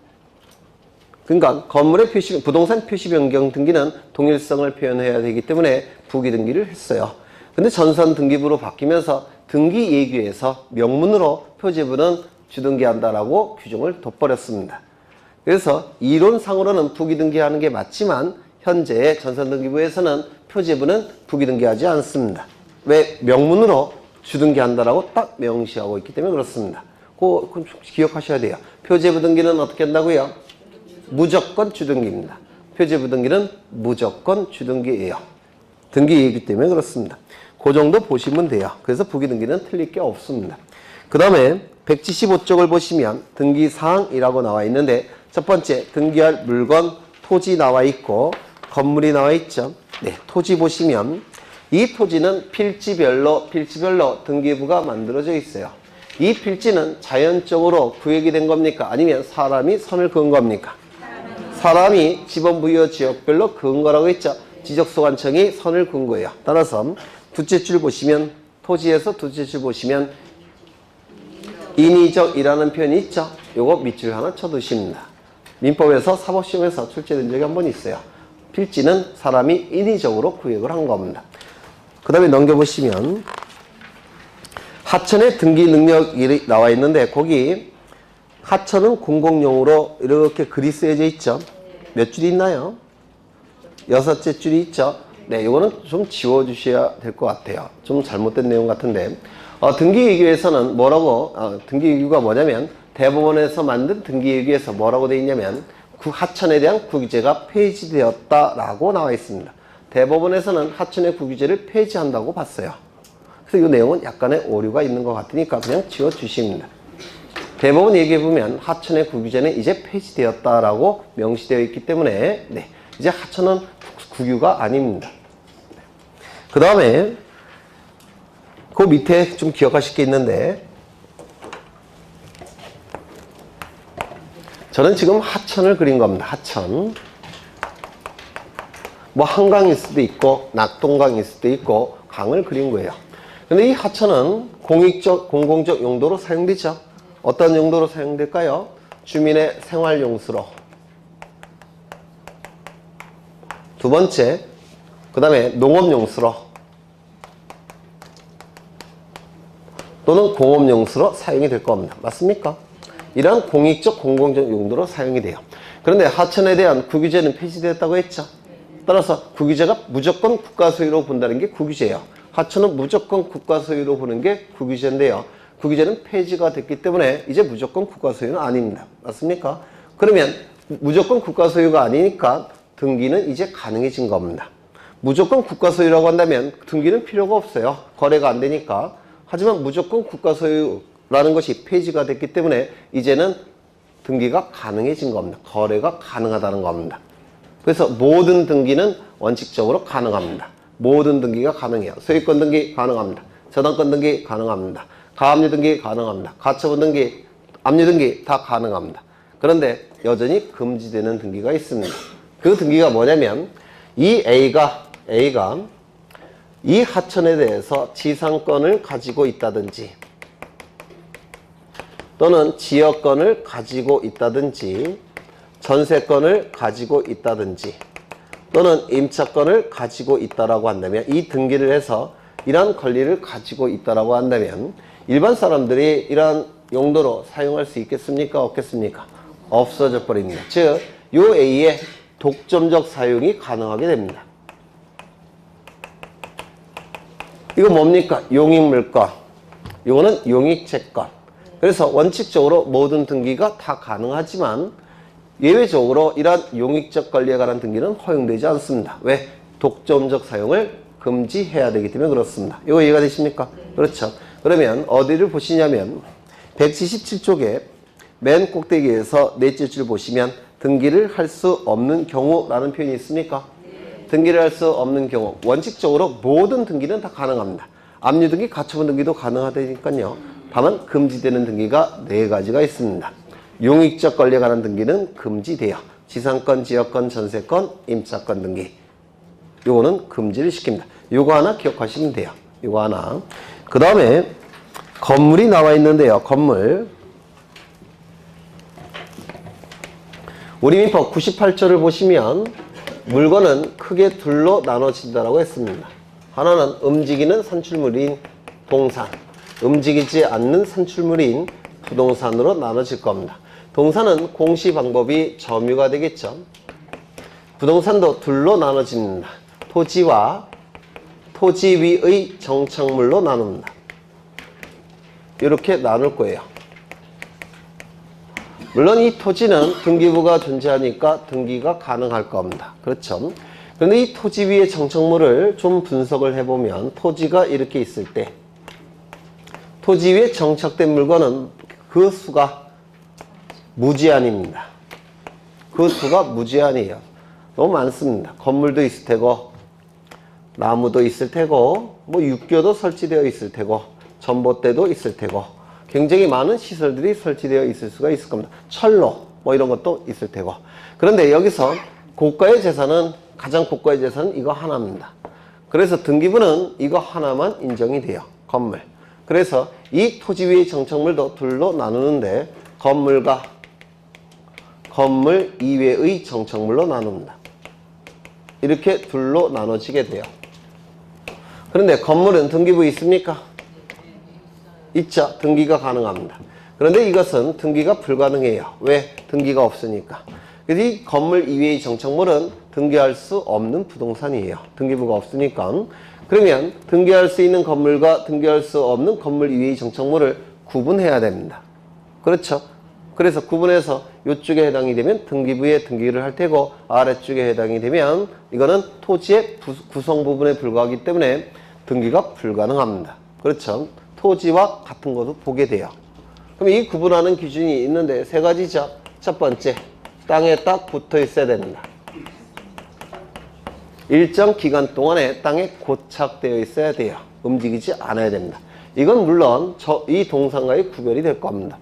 그러니까 건물의 부동산 표시 변경 등기는 동일성을 표현해야 되기 때문에 부기등기를 했어요. 근데 전선 등기부로 바뀌면서 등기 예규에서 명문으로 표제부는 주등기한다라고 규정을 둬버렸습니다. 그래서 이론상으로는 부기등기하는 게 맞지만 현재 전선 등기부에서는 표제부는 부기등기하지 않습니다. 왜? 명문으로 주등기한다라고 딱 명시하고 있기 때문에 그렇습니다. 그거 기억하셔야 돼요. 표제부 등기는 어떻게 한다고요? 무조건 주등기입니다. 표제부등기는 무조건 주등기예요. 등기이기 때문에 그렇습니다. 그 정도 보시면 돼요. 그래서 부기등기는 틀릴 게 없습니다. 그 다음에 175쪽을 보시면 등기사항이라고 나와 있는데 첫 번째 등기할 물건, 토지 나와 있고 건물이 나와 있죠. 네, 토지 보시면 이 토지는 필지별로 등기부가 만들어져 있어요. 이 필지는 자연적으로 구획이 된 겁니까? 아니면 사람이 선을 그은 겁니까? 사람이 지번 부여 지역별로 그은 거라고 했죠. 지적소관청이 선을 그은 거예요. 따라서 둘째 줄 보시면 토지에서 둘째 줄 보시면 인위적이라는 표현이 있죠. 요거 밑줄 하나 쳐두십니다. 민법에서 사법시험에서 출제된 적이 한 번 있어요. 필지는 사람이 인위적으로 구획을 한 겁니다. 그 다음에 넘겨보시면 하천의 등기 능력이 나와 있는데 거기 하천은 공공용으로 이렇게 글이 쓰여져 있죠. 몇 줄이 있나요? 6째 줄이 있죠. 네, 이거는 좀 지워주셔야 될 것 같아요. 좀 잘못된 내용 같은데 등기유기에서는 뭐라고 등기유기가 뭐냐면 대법원에서 만든 등기유기에서 뭐라고 되어 있냐면 하천에 대한 구규제가 폐지되었다라고 나와 있습니다. 대법원에서는 하천의 구규제를 폐지한다고 봤어요. 그래서 이 내용은 약간의 오류가 있는 것 같으니까 그냥 지워주십니다. 대법원 얘기해보면 하천의 구규제는 이제 폐지되었다라고 명시되어 있기 때문에 네, 이제 하천은 구규가 아닙니다. 그 다음에 그 밑에 좀 기억하실 게 있는데 저는 지금 하천을 그린 겁니다. 하천. 뭐 한강일 수도 있고 낙동강일 수도 있고 강을 그린 거예요. 근데 이 하천은 공공적 용도로 사용되죠. 어떤 용도로 사용될까요? 주민의 생활용수로. 두 번째, 그 다음에 농업용수로 또는 공업용수로 사용이 될 겁니다. 맞습니까? 이러한 공익적 공공적 용도로 사용이 돼요. 그런데 하천에 대한 구규제는 폐지되었다고 했죠. 따라서 구규제가 무조건 국가 소유로 본다는 게 구규제예요. 하천은 무조건 국가 소유로 보는 게 구규제인데요. 구규제는 폐지가 됐기 때문에 이제 무조건 국가 소유는 아닙니다. 맞습니까? 그러면 무조건 국가 소유가 아니니까 등기는 이제 가능해진 겁니다. 무조건 국가 소유라고 한다면 등기는 필요가 없어요. 거래가 안 되니까. 하지만 무조건 국가 소유라는 것이 폐지가 됐기 때문에 이제는 등기가 가능해진 겁니다. 거래가 가능하다는 겁니다. 그래서 모든 등기는 원칙적으로 가능합니다. 모든 등기가 가능해요. 소유권 등기 가능합니다. 저당권 등기 가능합니다. 가압류 등기 가능합니다. 가처분 등기, 압류 등기 다 가능합니다. 그런데 여전히 금지되는 등기가 있습니다. 그 등기가 뭐냐면 이 A가 이 하천에 대해서 지상권을 가지고 있다든지 또는 지역권을 가지고 있다든지 전세권을 가지고 있다든지 또는 임차권을 가지고 있다라고 한다면 이 등기를 해서 이러한 권리를 가지고 있다라고 한다면 일반 사람들이 이러한 용도로 사용할 수 있겠습니까? 없겠습니까? 없어져 버립니다. 즉, 요 A의 독점적 사용이 가능하게 됩니다. 이거 뭡니까? 용익물권. 이거는 용익채권. 그래서 원칙적으로 모든 등기가 다 가능하지만 예외적으로 이러한 용익적 권리에 관한 등기는 허용되지 않습니다. 왜? 독점적 사용을 금지해야 되기 때문에 그렇습니다. 이거 이해가 되십니까? 그렇죠. 그러면 어디를 보시냐면 177쪽에 맨 꼭대기에서 넷째 줄 보시면 등기를 할 수 없는 경우라는 표현이 있습니까? 등기를 할 수 없는 경우 원칙적으로 모든 등기는 다 가능합니다. 압류 등기, 가처분 등기도 가능하다니까요. 다만 금지되는 등기가 4가지가 있습니다. 용익적 권리에 관한 등기는 금지돼요. 지상권, 지역권, 전세권, 임차권 등기. 요거는 금지를 시킵니다. 요거 하나 기억하시면 돼요. 요거 하나. 그 다음에 건물이 나와 있는데요. 건물. 우리 민법 98조를 보시면 물건은 크게 둘로 나눠진다라고 했습니다. 하나는 움직이는 산출물인 동산, 움직이지 않는 산출물인 부동산으로 나눠질 겁니다. 동산은 공시 방법이 점유가 되겠죠. 부동산도 둘로 나눠집니다. 토지와 토지 위의 정착물로 나눕니다. 이렇게 나눌 거예요. 물론 이 토지는 등기부가 존재하니까 등기가 가능할 겁니다. 그렇죠? 그런데 이 토지 위의 정착물을 좀 분석을 해보면 토지가 이렇게 있을 때 토지 위에 정착된 물건은 그 수가 무제한입니다. 그 수가 무제한이에요. 너무 많습니다. 건물도 있을 테고 나무도 있을 테고 뭐 육교도 설치되어 있을 테고 전봇대도 있을 테고 굉장히 많은 시설들이 설치되어 있을 수가 있을 겁니다. 철로 뭐 이런 것도 있을 테고. 그런데 여기서 고가의 재산은 가장 고가의 재산은 이거 하나입니다. 그래서 등기부는 이거 하나만 인정이 돼요. 건물. 그래서 이 토지 위의 정착물도 둘로 나누는데 건물과 건물 이외의 정착물로 나눕니다. 이렇게 둘로 나눠지게 돼요. 그런데 건물은 등기부에 있습니까? 있죠. 등기가 가능합니다. 그런데 이것은 등기가 불가능해요. 왜? 등기가 없으니까. 그래서 이 건물 이외의 정착물은 등기할 수 없는 부동산이에요. 등기부가 없으니까. 그러면 등기할 수 있는 건물과 등기할 수 없는 건물 이외의 정착물을 구분해야 됩니다. 그렇죠? 그래서 구분해서 이쪽에 해당이 되면 등기부에 등기를 할 테고 아래쪽에 해당이 되면 이거는 토지의 구성 부분에 불과하기 때문에 등기가 불가능합니다. 그렇죠? 토지와 같은 것도 보게 돼요. 그럼 이 구분하는 기준이 있는데 세 가지죠. 첫 번째, 땅에 딱 붙어 있어야 됩니다. 일정 기간 동안에 땅에 고착되어 있어야 돼요. 움직이지 않아야 됩니다. 이건 물론 이 동상과의 구별이 될 겁니다.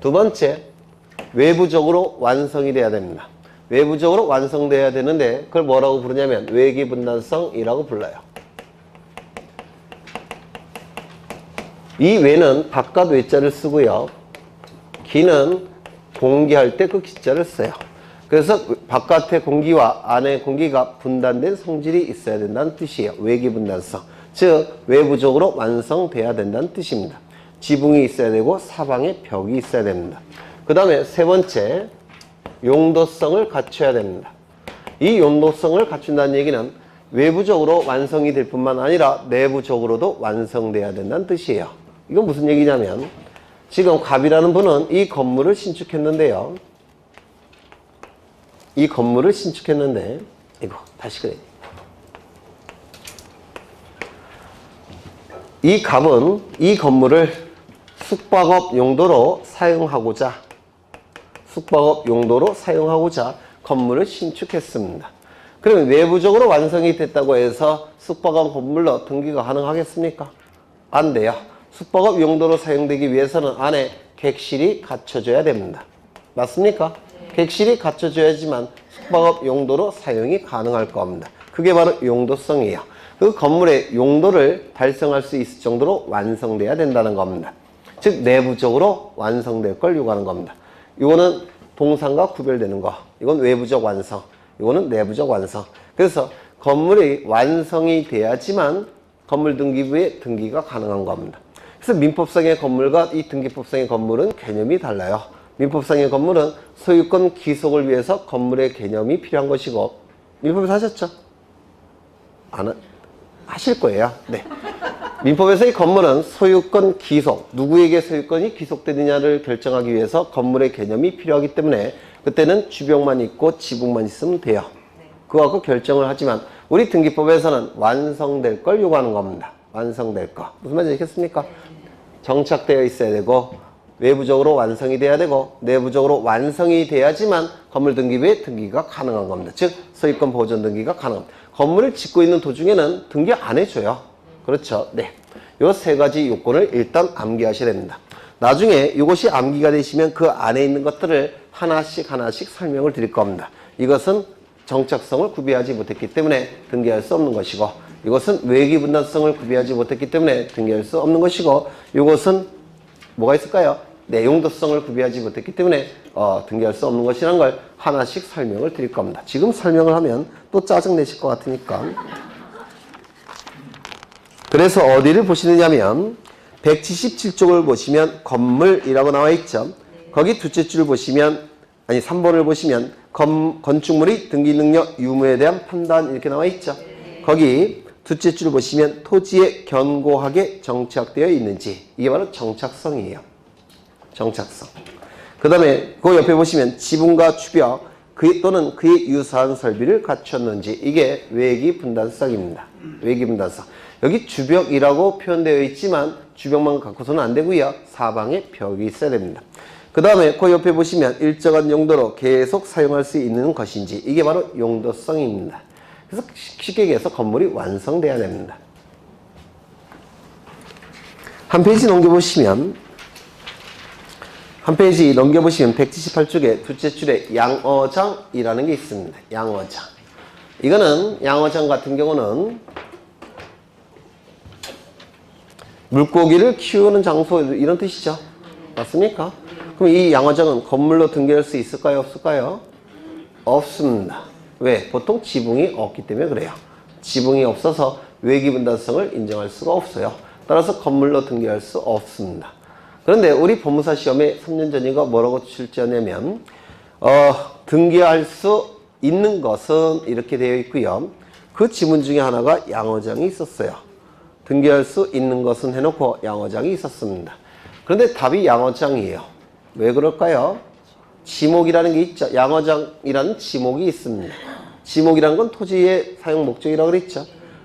두 번째, 외부적으로 완성이 돼야 됩니다. 외부적으로 완성돼야 되는데 그걸 뭐라고 부르냐면 외기분단성이라고 불러요. 이 외는 바깥 외자를 쓰고요. 기는 공기할 때 그 기자를 써요. 그래서 바깥의 공기와 안의 공기가 분단된 성질이 있어야 된다는 뜻이에요. 외기분단성. 즉 외부적으로 완성돼야 된다는 뜻입니다. 지붕이 있어야 되고 사방에 벽이 있어야 됩니다. 그 다음에 세 번째, 용도성을 갖춰야 됩니다. 이 용도성을 갖춘다는 얘기는 외부적으로 완성이 될 뿐만 아니라 내부적으로도 완성돼야 된다는 뜻이에요. 이건 무슨 얘기냐면 지금 갑이라는 분은 이 건물을 신축했는데요. 이 건물을 신축했는데 이거 다시 그래. 이 갑은 이 건물을 숙박업 용도로 사용하고자 건물을 신축했습니다. 그러면 외부적으로 완성이 됐다고 해서 숙박업 건물로 등기가 가능하겠습니까? 안 돼요. 숙박업 용도로 사용되기 위해서는 안에 객실이 갖춰져야 됩니다. 맞습니까? 객실이 갖춰져야지만 숙박업 용도로 사용이 가능할 겁니다. 그게 바로 용도성이에요. 그 건물의 용도를 달성할 수 있을 정도로 완성돼야 된다는 겁니다. 즉 내부적으로 완성될 걸 요구하는 겁니다. 이거는 동상과 구별되는 거. 이건 외부적 완성. 이거는 내부적 완성. 그래서 건물이 완성이 돼야지만 건물 등기부에 등기가 가능한 겁니다. 그래서 민법상의 건물과 이 등기법상의 건물은 개념이 달라요. 민법상의 건물은 소유권 귀속을 위해서 건물의 개념이 필요한 것이고, 민법에서 하셨죠? 하실 거예요. 네. 민법에서의 건물은 소유권 귀속, 누구에게 소유권이 귀속되느냐를 결정하기 위해서 건물의 개념이 필요하기 때문에 그때는 주벽만 있고 지붕만 있으면 돼요. 그거하고 결정을 하지만 우리 등기법에서는 완성될 걸 요구하는 겁니다. 완성될 거. 무슨 말인지 알겠습니까? 정착되어 있어야 되고 외부적으로 완성이 돼야 되고 내부적으로 완성이 돼야지만 건물 등기부에 등기가 가능한 겁니다. 즉 소유권 보존 등기가 가능합니다. 건물을 짓고 있는 도중에는 등기 안 해줘요. 그렇죠? 네. 요 세 가지 요건을 일단 암기하셔야 됩니다. 나중에 이것이 암기가 되시면 그 안에 있는 것들을 하나씩 설명을 드릴 겁니다. 이것은 정착성을 구비하지 못했기 때문에 등기할 수 없는 것이고, 이것은 외기분단성을 구비하지 못했기 때문에 등기할 수 없는 것이고, 이것은 뭐가 있을까요? 용도성을 구비하지 못했기 때문에 등기할 수 없는 것이라는 걸 하나씩 설명을 드릴 겁니다. 지금 설명을 하면 또 짜증내실 것 같으니까. 그래서 어디를 보시느냐면 177쪽을 보시면 건물이라고 나와 있죠. 거기 둘째 줄을 보시면 3번을 보시면 건축물의 등기 능력 유무에 대한 판단 이렇게 나와 있죠. 거기 둘째 줄을 보시면 토지에 견고하게 정착되어 있는지, 이게 바로 정착성이에요. 정착성. 그 다음에 그 옆에 보시면 지붕과 주벽 또는 그에 유사한 설비를 갖췄는지 이게 외기 분단성입니다. 외기 분단성. 여기 주벽이라고 표현되어 있지만 주벽만 갖고서는 안 되고요. 사방에 벽이 있어야 됩니다. 그 다음에 그 옆에 보시면 일정한 용도로 계속 사용할 수 있는 것인지 이게 바로 용도성입니다. 그래서 쉽게 얘기해서 건물이 완성돼야 됩니다. 한 페이지 넘겨보시면 178쪽에 둘째 줄에 양어장이라는 게 있습니다. 양어장. 이거는 양어장 같은 경우는 물고기를 키우는 장소 이런 뜻이죠. 맞습니까? 그럼 이 양어장은 건물로 등기할 수 있을까요? 없을까요? 없습니다. 왜? 보통 지붕이 없기 때문에 그래요. 지붕이 없어서 외기분단성을 인정할 수가 없어요. 따라서 건물로 등기할 수 없습니다. 그런데 우리 법무사 시험에 3년 전인가 뭐라고 출제하냐면 등기할 수 있는 것은 이렇게 되어 있고요. 그 지문 중에 하나가 양어장이 있었어요. 등기할 수 있는 것은 해놓고 양어장이 있었습니다. 그런데 답이 양어장이에요. 왜 그럴까요? 지목이라는 게 있죠. 양어장이라는 지목이 있습니다. 지목이라는 건 토지의 사용 목적이라고 그랬죠.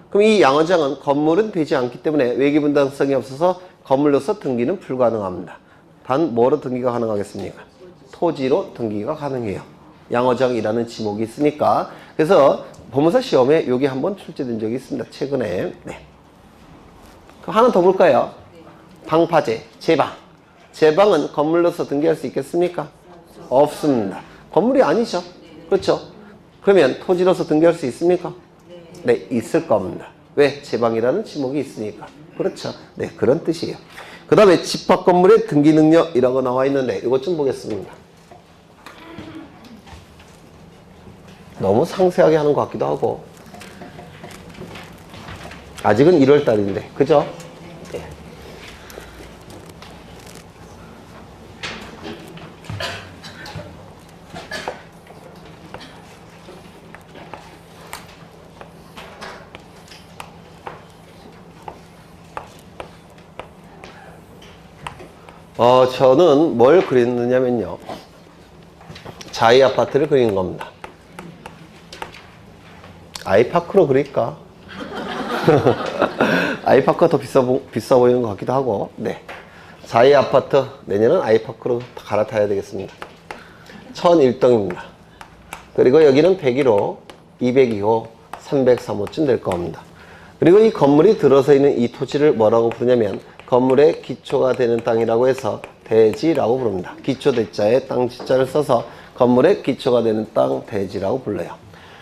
그럼 이 양어장은 건물은 되지 않기 때문에 외기분단성이 없어서 건물로서 등기는 불가능합니다. 단 뭐로 등기가 가능하겠습니까? 토지로 등기가 가능해요. 양어장이라는 지목이 있으니까. 그래서 법무사 시험에 여기 한번 출제된 적이 있습니다. 최근에. 네. 그럼 하나 더 볼까요? 방파제, 제방. 제방은 건물로서 등기할 수 있겠습니까? 없습니다. 건물이 아니죠. 그렇죠? 그러면 토지로서 등기할 수 있습니까? 네, 있을 겁니다. 왜? 제방이라는 지목이 있으니까. 그렇죠? 네, 그런 뜻이에요. 그 다음에 집합 건물의 등기 능력이라고 나와 있는데 이것 좀 보겠습니다. 너무 상세하게 하는 것 같기도 하고 아직은 1월 달인데 그죠? 네. 저는 뭘 그렸느냐면요. 자이 아파트를 그린 겁니다. 아이파크로 그릴까? 아이파크가 더 비싸 보이는 것 같기도 하고, 네. 자이 아파트, 내년은 아이파크로 갈아타야 되겠습니다. 1001동입니다. 그리고 여기는 101호, 202호, 303호쯤 될 겁니다. 그리고 이 건물이 들어서 있는 이 토지를 뭐라고 부르냐면, 건물의 기초가 되는 땅이라고 해서 대지라고 부릅니다. 기초 대자에 땅 지자를 써서 건물의 기초가 되는 땅 대지라고 불러요.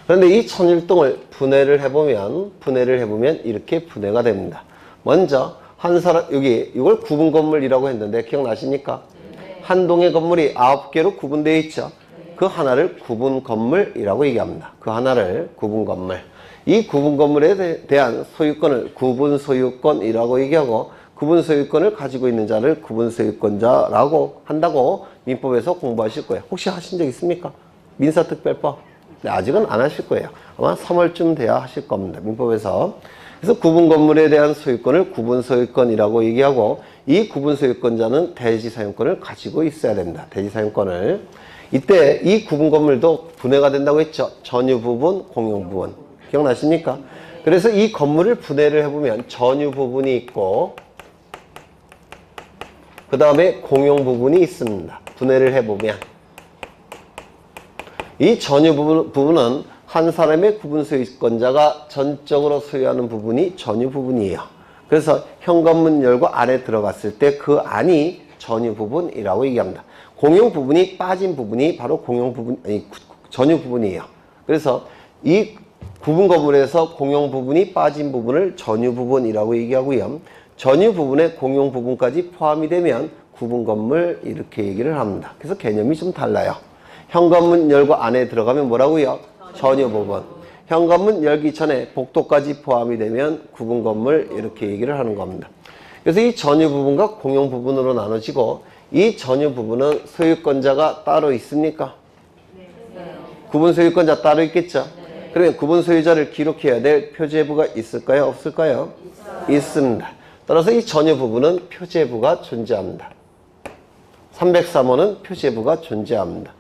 그런데 이 1001동을 분해를 해보면 이렇게 분해가 됩니다. 먼저 한 사람 여기 이걸 구분 건물이라고 했는데 기억나십니까? 한 동의 건물이 9개로 구분되어 있죠. 그 하나를 구분 건물이라고 얘기합니다. 그 하나를 구분 건물. 이 구분 건물에 대한 소유권을 구분 소유권이라고 얘기하고 구분 소유권을 가지고 있는 자를 구분 소유권자라고 한다고 민법에서 공부하실 거예요. 혹시 하신 적 있습니까? 민사특별법? 네, 아직은 안 하실 거예요. 아마 3월쯤 돼야 하실 겁니다. 민법에서. 그래서 구분 건물에 대한 소유권을 구분 소유권이라고 얘기하고 이 구분 소유권자는 대지 사용권을 가지고 있어야 됩니다. 대지 사용권을. 이때 이 구분 건물도 분해가 된다고 했죠. 전유 부분, 공용 부분. 기억나십니까? 그래서 이 건물을 분해를 해보면 전유 부분이 있고 그 다음에 공용 부분이 있습니다. 분해를 해보면 이 전유 부분은 한 사람의 구분 소유권자가 전적으로 소유하는 부분이 전유 부분이에요. 그래서 현관문 열고 안에 들어갔을 때 그 안이 전유 부분이라고 얘기합니다. 공용 부분이 빠진 부분이 바로 전유 부분이에요. 그래서 이 구분 건물에서 공용 부분이 빠진 부분을 전유 부분이라고 얘기하고요. 전유 부분에 공용 부분까지 포함이 되면 구분 건물 이렇게 얘기를 합니다. 그래서 개념이 좀 달라요. 현관문 열고 안에 들어가면 뭐라고요? 전유 부분. 현관문 열기 전에 복도까지 포함이 되면 구분 건물 이렇게 얘기를 하는 겁니다. 그래서 이 전유 부분과 공용 부분으로 나눠지고 이 전유 부분은 소유권자가 따로 있습니까? 구분 소유권자 따로 있겠죠? 그러면 구분 소유자를 기록해야 될 표제부가 있을까요? 없을까요? 있습니다. 따라서 이 전유 부분은 표제부가 존재합니다. 303호는 표제부가 존재합니다.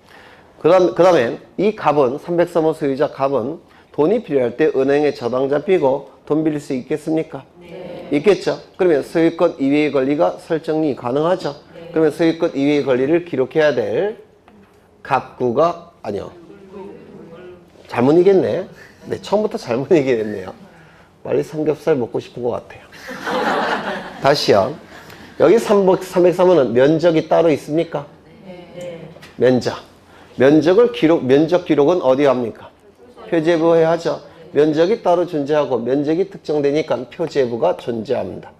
그 다음에 이 갑은 303호 소유자 갑은 돈이 필요할 때 은행에 저당 잡히고 돈 빌릴 수 있겠습니까? 네. 있겠죠. 그러면 소유권 이외의 권리가 설정이 가능하죠. 네. 그러면 소유권 이외의 권리를 기록해야 될 갑구가 아니요. 잘못 이겼네. 네, 처음부터 잘못 얘기했네요. 빨리 삼겹살 먹고 싶은 것 같아요. 다시요. 여기 303호는 면적이 따로 있습니까? 네. 면적 기록은 어디 합니까? 표제부에 하죠. 면적이 따로 존재하고 면적이 특정되니까 표제부가 존재합니다.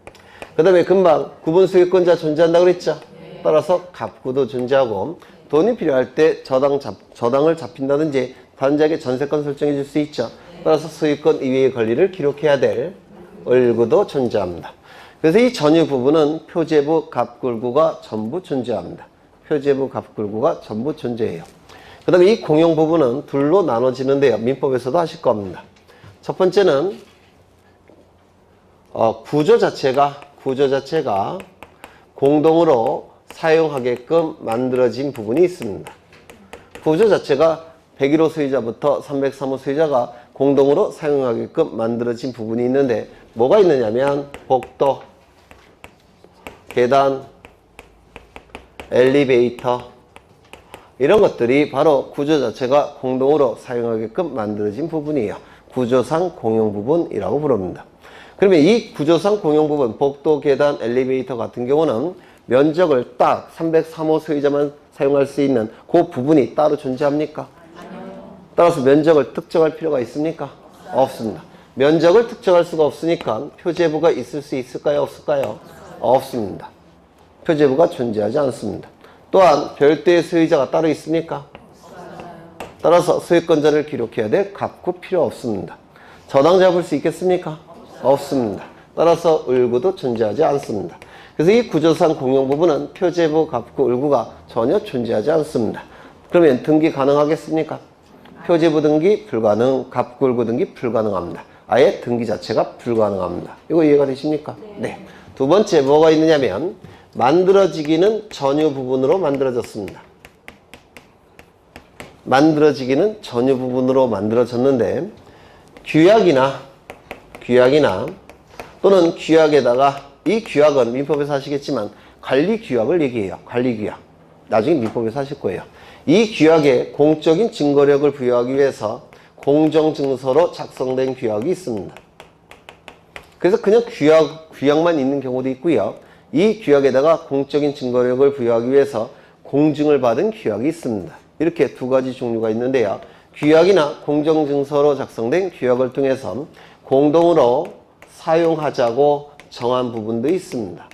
그 다음에 금방 구분 소유권자 존재한다고 그랬죠? 따라서 갑구도 존재하고 돈이 필요할 때 저당을 잡힌다든지 단지하게 전세권 설정해 줄 수 있죠. 따라서 소유권 이외의 권리를 기록해야 될 을구도 존재합니다. 그래서 이 전유 부분은 표제부 갑굴구가 전부 존재합니다. 표제부 갑굴구가 전부 존재해요. 그 다음에 이 공용 부분은 둘로 나눠지는데요. 민법에서도 하실 겁니다. 첫 번째는 구조 자체가 공동으로 사용하게끔 만들어진 부분이 있습니다. 구조 자체가 101호 소유자부터 303호 소유자가 공동으로 사용하게끔 만들어진 부분이 있는데 뭐가 있느냐면 복도, 계단, 엘리베이터 이런 것들이 바로 구조 자체가 공동으로 사용하게끔 만들어진 부분이에요. 구조상 공용 부분이라고 부릅니다. 그러면 이 구조상 공용 부분, 복도, 계단, 엘리베이터 같은 경우는 면적을 딱 303호 소유자만 사용할 수 있는 그 부분이 따로 존재합니까? 따라서 면적을 특정할 필요가 있습니까? 없습니다. 면적을 특정할 수가 없으니까 표제부가 있을 수 있을까요? 없을까요? 없습니다. 표제부가 존재하지 않습니다. 또한 별도의 소유자가 따로 있습니까? 따라서 소유권자를 기록해야 될 갑구 필요 없습니다. 저당 잡을 수 있겠습니까? 없습니다. 따라서 을구도 존재하지 않습니다. 그래서 이 구조상 공용 부분은 표제부, 갑구, 을구가 전혀 존재하지 않습니다. 그러면 등기 가능하겠습니까? 표제부 등기 불가능, 갑구, 을구 등기 불가능합니다. 아예 등기 자체가 불가능합니다. 이거 이해가 되십니까? 네. 두 번째 뭐가 있느냐면 만들어지기는 전유 부분으로 만들어졌습니다. 만들어지기는 전유 부분으로 만들어졌는데 규약이나 또는 규약에다가 이 규약은 민법에서 하시겠지만 관리 규약을 얘기해요. 관리 규약. 나중에 민법에서 하실 거예요. 이 규약에 공적인 증거력을 부여하기 위해서 공정증서로 작성된 규약이 있습니다. 그래서 그냥 규약만 있는 경우도 있고요. 이 규약에다가 공적인 증거력을 부여하기 위해서 공증을 받은 규약이 있습니다. 이렇게 두 가지 종류가 있는데요. 규약이나 공정증서로 작성된 규약을 통해서 공동으로 사용하자고 정한 부분도 있습니다.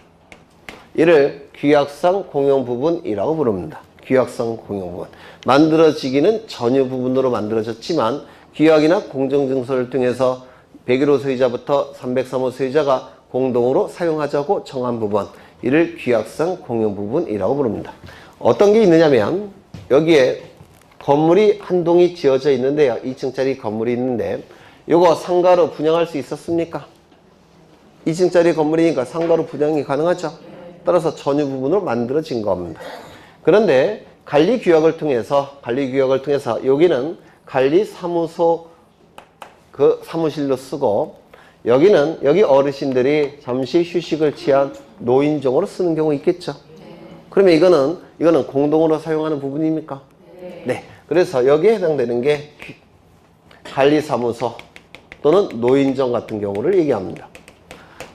이를 규약상 공용 부분이라고 부릅니다. 규약상 공용 부분. 만들어지기는 전유 부분으로 만들어졌지만 규약이나 공정증서를 통해서 101호 소유자부터 303호 소유자가 공동으로 사용하자고 정한 부분, 이를 규약상 공용 부분이라고 부릅니다. 어떤 게 있느냐면 여기에 건물이 한 동이 지어져 있는데요. 2층짜리 건물이 있는데 이거 상가로 분양할 수 있었습니까? 2층짜리 건물이니까 상가로 분양이 가능하죠. 따라서 전유 부분으로 만들어진 겁니다. 그런데 관리규약을 통해서 여기는 관리사무소 그 사무실로 쓰고 여기 어르신들이 잠시 휴식을 취한 노인정으로 쓰는 경우 있겠죠. 그러면 이거는 공동으로 사용하는 부분입니까? 네. 그래서 여기에 해당되는 게 관리사무소 또는 노인정 같은 경우를 얘기합니다.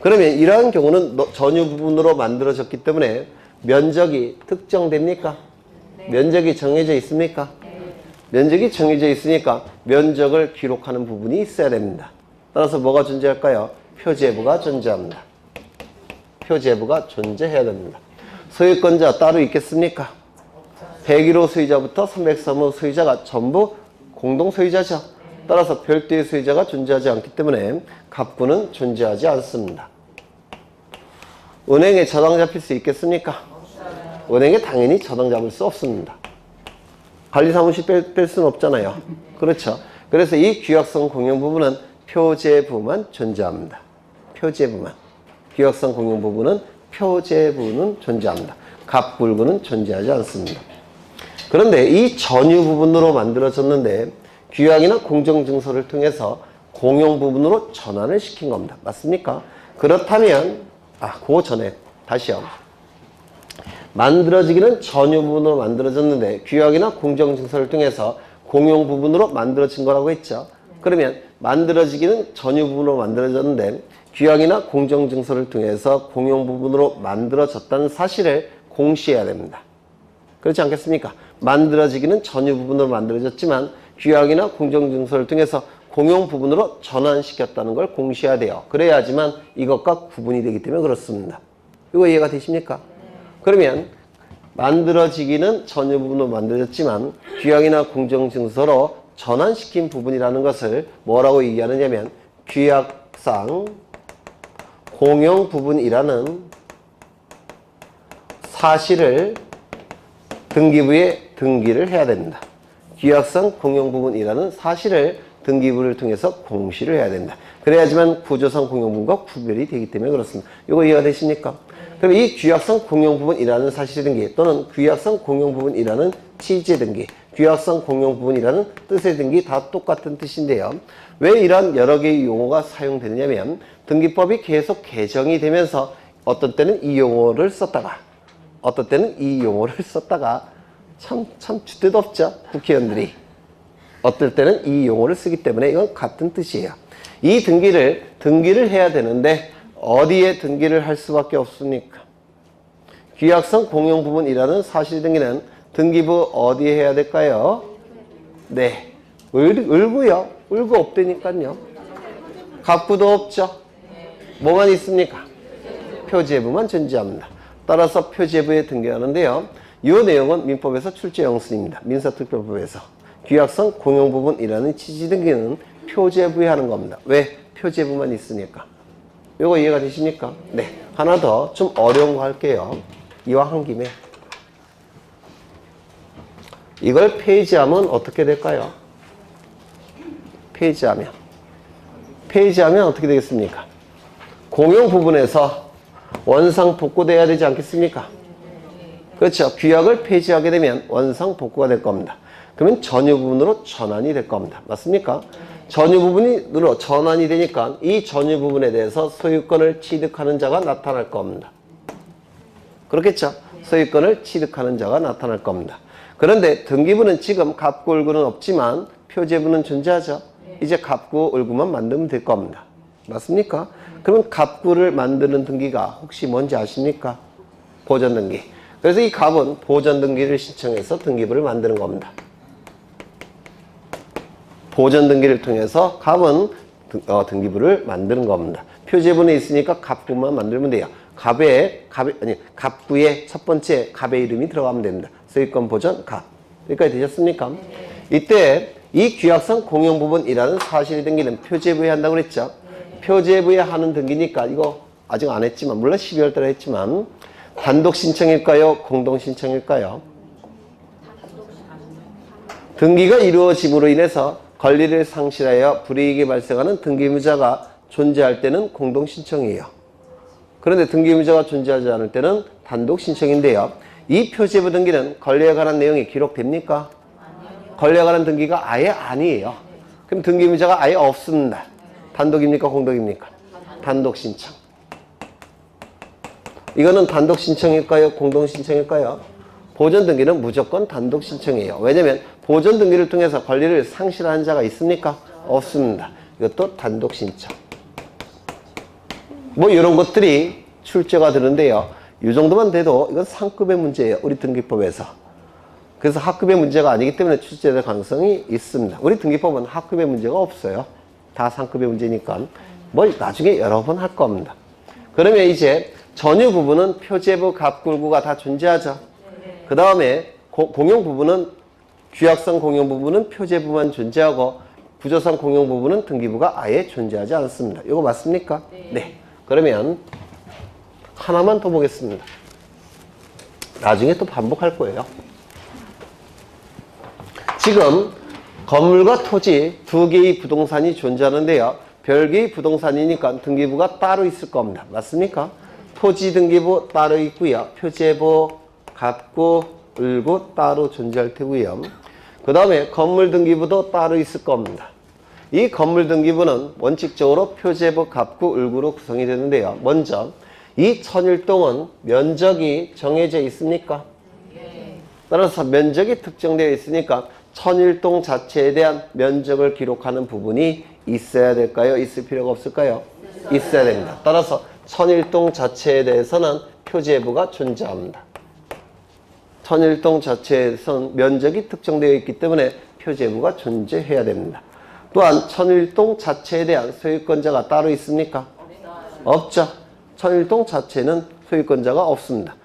그러면 이러한 경우는 전유 부분으로 만들어졌기 때문에 면적이 특정됩니까? 면적이 정해져 있습니까? 면적이 정해져 있으니까 면적을 기록하는 부분이 있어야 됩니다. 따라서 뭐가 존재할까요? 표제부가 존재합니다. 표제부가 존재해야 됩니다. 소유권자 따로 있겠습니까? 101호 소유자부터 303호 소유자가 전부 공동 소유자죠. 따라서 별도의 소유자가 존재하지 않기 때문에 갑구는 존재하지 않습니다. 은행에 저당 잡힐 수 있겠습니까? 은행에 당연히 저당 잡을 수 없습니다. 관리사무실 뺄 수는 없잖아요. 그렇죠. 그래서 이 규약성 공용 부분은 표제부만 존재합니다. 표제부만. 규약성 공용 부분은 표제부는 존재합니다. 갑불구는 존재하지 않습니다. 그런데 이 전유 부분으로 만들어졌는데 규약이나 공정증서를 통해서 공용 부분으로 전환을 시킨 겁니다. 맞습니까? 그렇다면 그 전에 다시요. 만들어지기는 전유 부분으로 만들어졌는데 규약이나 공정증서를 통해서 공용 부분으로 만들어진 거라고 했죠. 그러면 만들어지기는 전유 부분으로 만들어졌는데 규약이나 공정증서를 통해서 공용 부분으로 만들어졌다는 사실을 공시해야 됩니다. 그렇지 않겠습니까? 만들어지기는 전유 부분으로 만들어졌지만 규약이나 공정증서를 통해서 공용 부분으로 전환시켰다는 걸 공시해야 돼요. 그래야지만 이것과 구분이 되기 때문에 그렇습니다. 이거 이해가 되십니까? 그러면 만들어지기는 전유 부분으로 만들어졌지만 규약이나 공정증서로 전환시킨 부분이라는 것을 뭐라고 얘기하느냐면 규약상 공용 부분이라는 사실을 등기부에 등기를 해야 됩니다. 규약상 공용 부분이라는 사실을 등기부를 통해서 공시를 해야 된다. 그래야지만 구조상 공용 부분과 구별이 되기 때문에 그렇습니다. 이거 이해가 되십니까? 그럼 이 규약상 공용 부분이라는 사실 등기 또는 규약상 공용 부분이라는 취지의 등기, 규약상 공용 부분이라는 뜻의 등기 다 똑같은 뜻인데요. 왜 이런 여러 개의 용어가 사용되느냐면 등기법이 계속 개정이 되면서 어떤 때는 이 용어를 썼다가 어떤 때는 이 용어를 썼다가 참 주대도 없죠. 국회의원들이. 어떨 때는 이 용어를 쓰기 때문에 이건 같은 뜻이에요. 이 등기를 해야 되는데 어디에 등기를 할 수밖에 없습니까? 규약상 공용 부분이라는 사실 등기는 등기부 어디에 해야 될까요? 네. 을구요. 을구 없다니까요. 갑구도 없죠. 뭐만 있습니까? 표제부만 존재합니다. 따라서 표제부에 등기하는데요. 이 내용은 민법에서 출제 영순입니다. 민사특별법에서. 규약상 공용 부분이라는 취지 등기는 표제부에 하는 겁니다. 왜? 표제부만 있으니까. 이거 이해가 되십니까? 네. 하나 더 좀 어려운 거 할게요. 이왕 한 김에. 이걸 폐지하면 어떻게 될까요? 폐지하면 어떻게 되겠습니까? 공용 부분에서 원상 복구돼야 되지 않겠습니까? 그렇죠. 규약을 폐지하게 되면 원상 복구가 될 겁니다. 그러면 전유 부분으로 전환이 될 겁니다. 맞습니까? 전유 부분으로 전환이 되니까 이 전유 부분에 대해서 소유권을 취득하는 자가 나타날 겁니다. 그렇겠죠? 소유권을 취득하는 자가 나타날 겁니다. 그런데 등기부는 지금 갑구, 을구는 없지만 표제부는 존재하죠. 이제 갑구, 을구만 만들면 될 겁니다. 맞습니까? 그러면 갑구를 만드는 등기가 혹시 뭔지 아십니까? 보전등기. 그래서 이 갑은 보전등기를 신청해서 등기부를 만드는 겁니다. 보전등기를 통해서 갑은 등기부를 만드는 겁니다. 표제부는 있으니까 갑구만 만들면 돼요. 갑구의 첫 번째 갑의 이름이 들어가면 됩니다. 소유권 보전 갑. 여기까지 되셨습니까? 이때 이 규약상 공용 부분이라는 사실이 등기는 표제부에 한다고 그랬죠. 표제부에 하는 등기니까 이거 아직 안 했지만 물론 12월 달에 했지만 단독 신청일까요? 공동 신청일까요? 등기가 이루어짐으로 인해서 권리를 상실하여 불이익이 발생하는 등기무자가 존재할 때는 공동 신청이에요. 그런데 등기무자가 존재하지 않을 때는 단독 신청인데요. 이 표제부 등기는 권리에 관한 내용이 기록됩니까? 권리에 관한 등기가 아예 아니에요. 그럼 등기무자가 아예 없습니다. 단독입니까? 공동입니까? 단독 신청. 이거는 단독 신청일까요? 공동 신청일까요? 보전 등기는 무조건 단독 신청이에요. 왜냐하면 보전 등기를 통해서 권리를 상실한 자가 있습니까? 없습니다. 이것도 단독 신청. 뭐 이런 것들이 출제가 되는데요. 이 정도만 돼도 이건 상급의 문제예요. 우리 등기법에서. 그래서 하급의 문제가 아니기 때문에 출제될 가능성이 있습니다. 우리 등기법은 하급의 문제가 없어요. 다 상급의 문제니까 뭐 나중에 여러 번 할 겁니다. 그러면 이제 전유 부분은 표제부, 갑굴구가 다 존재하죠. 그 다음에 공용 부분은 규약상 공용 부분은 표제부만 존재하고 구조상 공용 부분은 등기부가 아예 존재하지 않습니다. 이거 맞습니까? 네. 그러면 하나만 더 보겠습니다. 나중에 또 반복할 거예요. 지금 건물과 토지 두 개의 부동산이 존재하는데요. 별개의 부동산이니까 등기부가 따로 있을 겁니다. 맞습니까? 토지 등기부 따로 있고요. 표제부 갑구, 을구 따로 존재할 테고요. 그 다음에 건물 등기부도 따로 있을 겁니다. 이 건물 등기부는 원칙적으로 표제부, 갑구, 을구로 구성이 되는데요. 먼저 이 천일동은 면적이 정해져 있습니까? 따라서 면적이 특정되어 있으니까 천일동 자체에 대한 면적을 기록하는 부분이 있어야 될까요? 있을 필요가 없을까요? 있어야 됩니다. 따라서 천일동 자체에 대해서는 표제부가 존재합니다. 천일동 자체에서는 면적이 특정되어 있기 때문에 표제부가 존재해야 됩니다. 또한 천일동 자체에 대한 소유권자가 따로 있습니까? 없죠. 천일동 자체는 소유권자가 없습니다.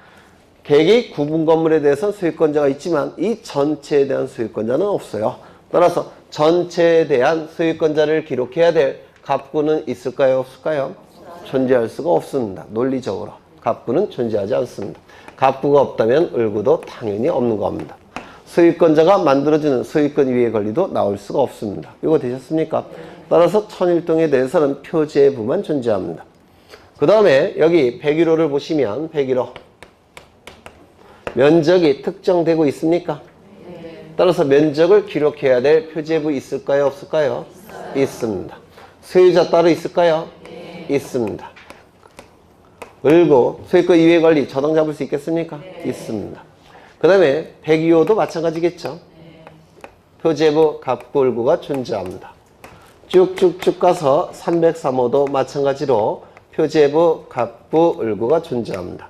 개개의 구분 건물에 대해서는 소유권자가 있지만 이 전체에 대한 소유권자는 없어요. 따라서 전체에 대한 소유권자를 기록해야 될 갑구는 있을까요? 없을까요? 존재할 수가 없습니다. 논리적으로. 갑구는 존재하지 않습니다. 갑구가 없다면 을구도 당연히 없는 겁니다. 소유권자가 만들어주는 소유권 이외의 권리도 나올 수가 없습니다. 이거 되셨습니까? 따라서 천일동에 대해서는 표제부만 존재합니다. 그 다음에 여기 101호를 보시면 101호 면적이 특정되고 있습니까? 따라서 면적을 기록해야 될 표제부 있을까요? 없을까요? 있습니다. 소유자 따로 있을까요? 있습니다. 을구, 소유권 이외의 권리 저당 잡을 수 있겠습니까? 있습니다. 그 다음에 102호도 마찬가지겠죠. 표제부, 갑구, 을구가 존재합니다. 쭉쭉쭉 가서 303호도 마찬가지로 표제부, 갑구, 을구가 존재합니다.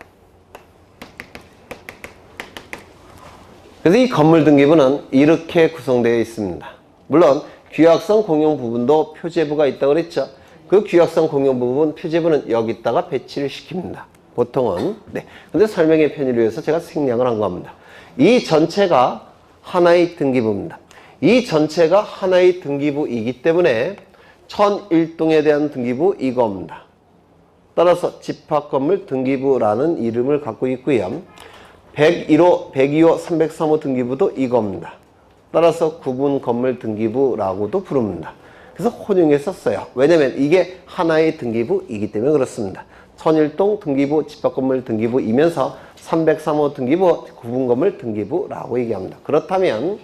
그래서 이 건물 등기부는 이렇게 구성되어 있습니다. 물론 규약성 공용 부분도 표제부가 있다고 그랬죠. 그 규약성 공용 부분 표제부는 여기다가 배치를 시킵니다. 보통은. 네. 근데 설명의 편의를 위해서 제가 생략을 한 겁니다. 이 전체가 하나의 등기부입니다. 이 전체가 하나의 등기부이기 때문에 1001동에 대한 등기부 이겁니다. 따라서 집합건물 등기부라는 이름을 갖고 있고요. 101호, 102호, 303호 등기부도 이겁니다. 따라서 구분 건물 등기부라고도 부릅니다. 그래서 혼용해서 써요. 왜냐면 이게 하나의 등기부이기 때문에 그렇습니다. 천일동 등기부, 집합건물 등기부이면서 303호 등기부, 구분건물 등기부라고 얘기합니다. 그렇다면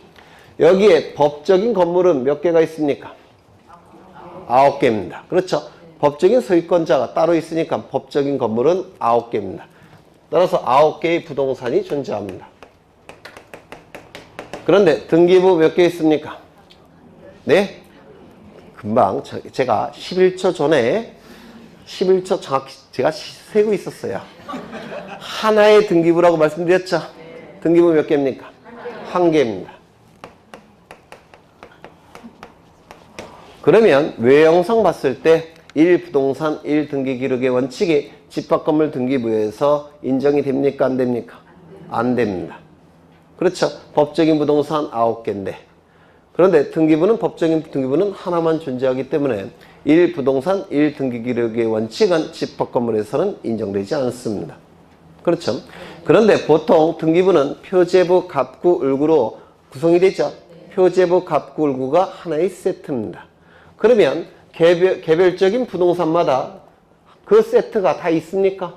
여기에 법적인 건물은 몇 개가 있습니까? 9개입니다. 그렇죠? 법적인 소유권자가 따로 있으니까 법적인 건물은 9개입니다. 따라서 9개의 부동산이 존재합니다. 그런데 등기부 몇 개 있습니까? 네? 금방 제가 11초 전에 11초 정확히 제가 세고 있었어요. 하나의 등기부라고 말씀드렸죠? 등기부 몇 개입니까? 1개입니다. 그러면 외형상 봤을 때 1부동산 1등기 기록의 원칙이 집합건물 등기부에서 인정이 됩니까? 안 됩니까? 안 됩니다. 그렇죠. 법적인 부동산 9개인데 그런데 등기부는 법적인 등기부는 하나만 존재하기 때문에 1부동산 1등기 기록의 원칙은 집합건물에서는 인정되지 않습니다. 그렇죠. 그런데 보통 등기부는 표제부, 갑구, 을구로 구성이 되죠. 표제부, 갑구, 을구가 하나의 세트입니다. 그러면 개별적인 부동산마다 그 세트가 다 있습니까?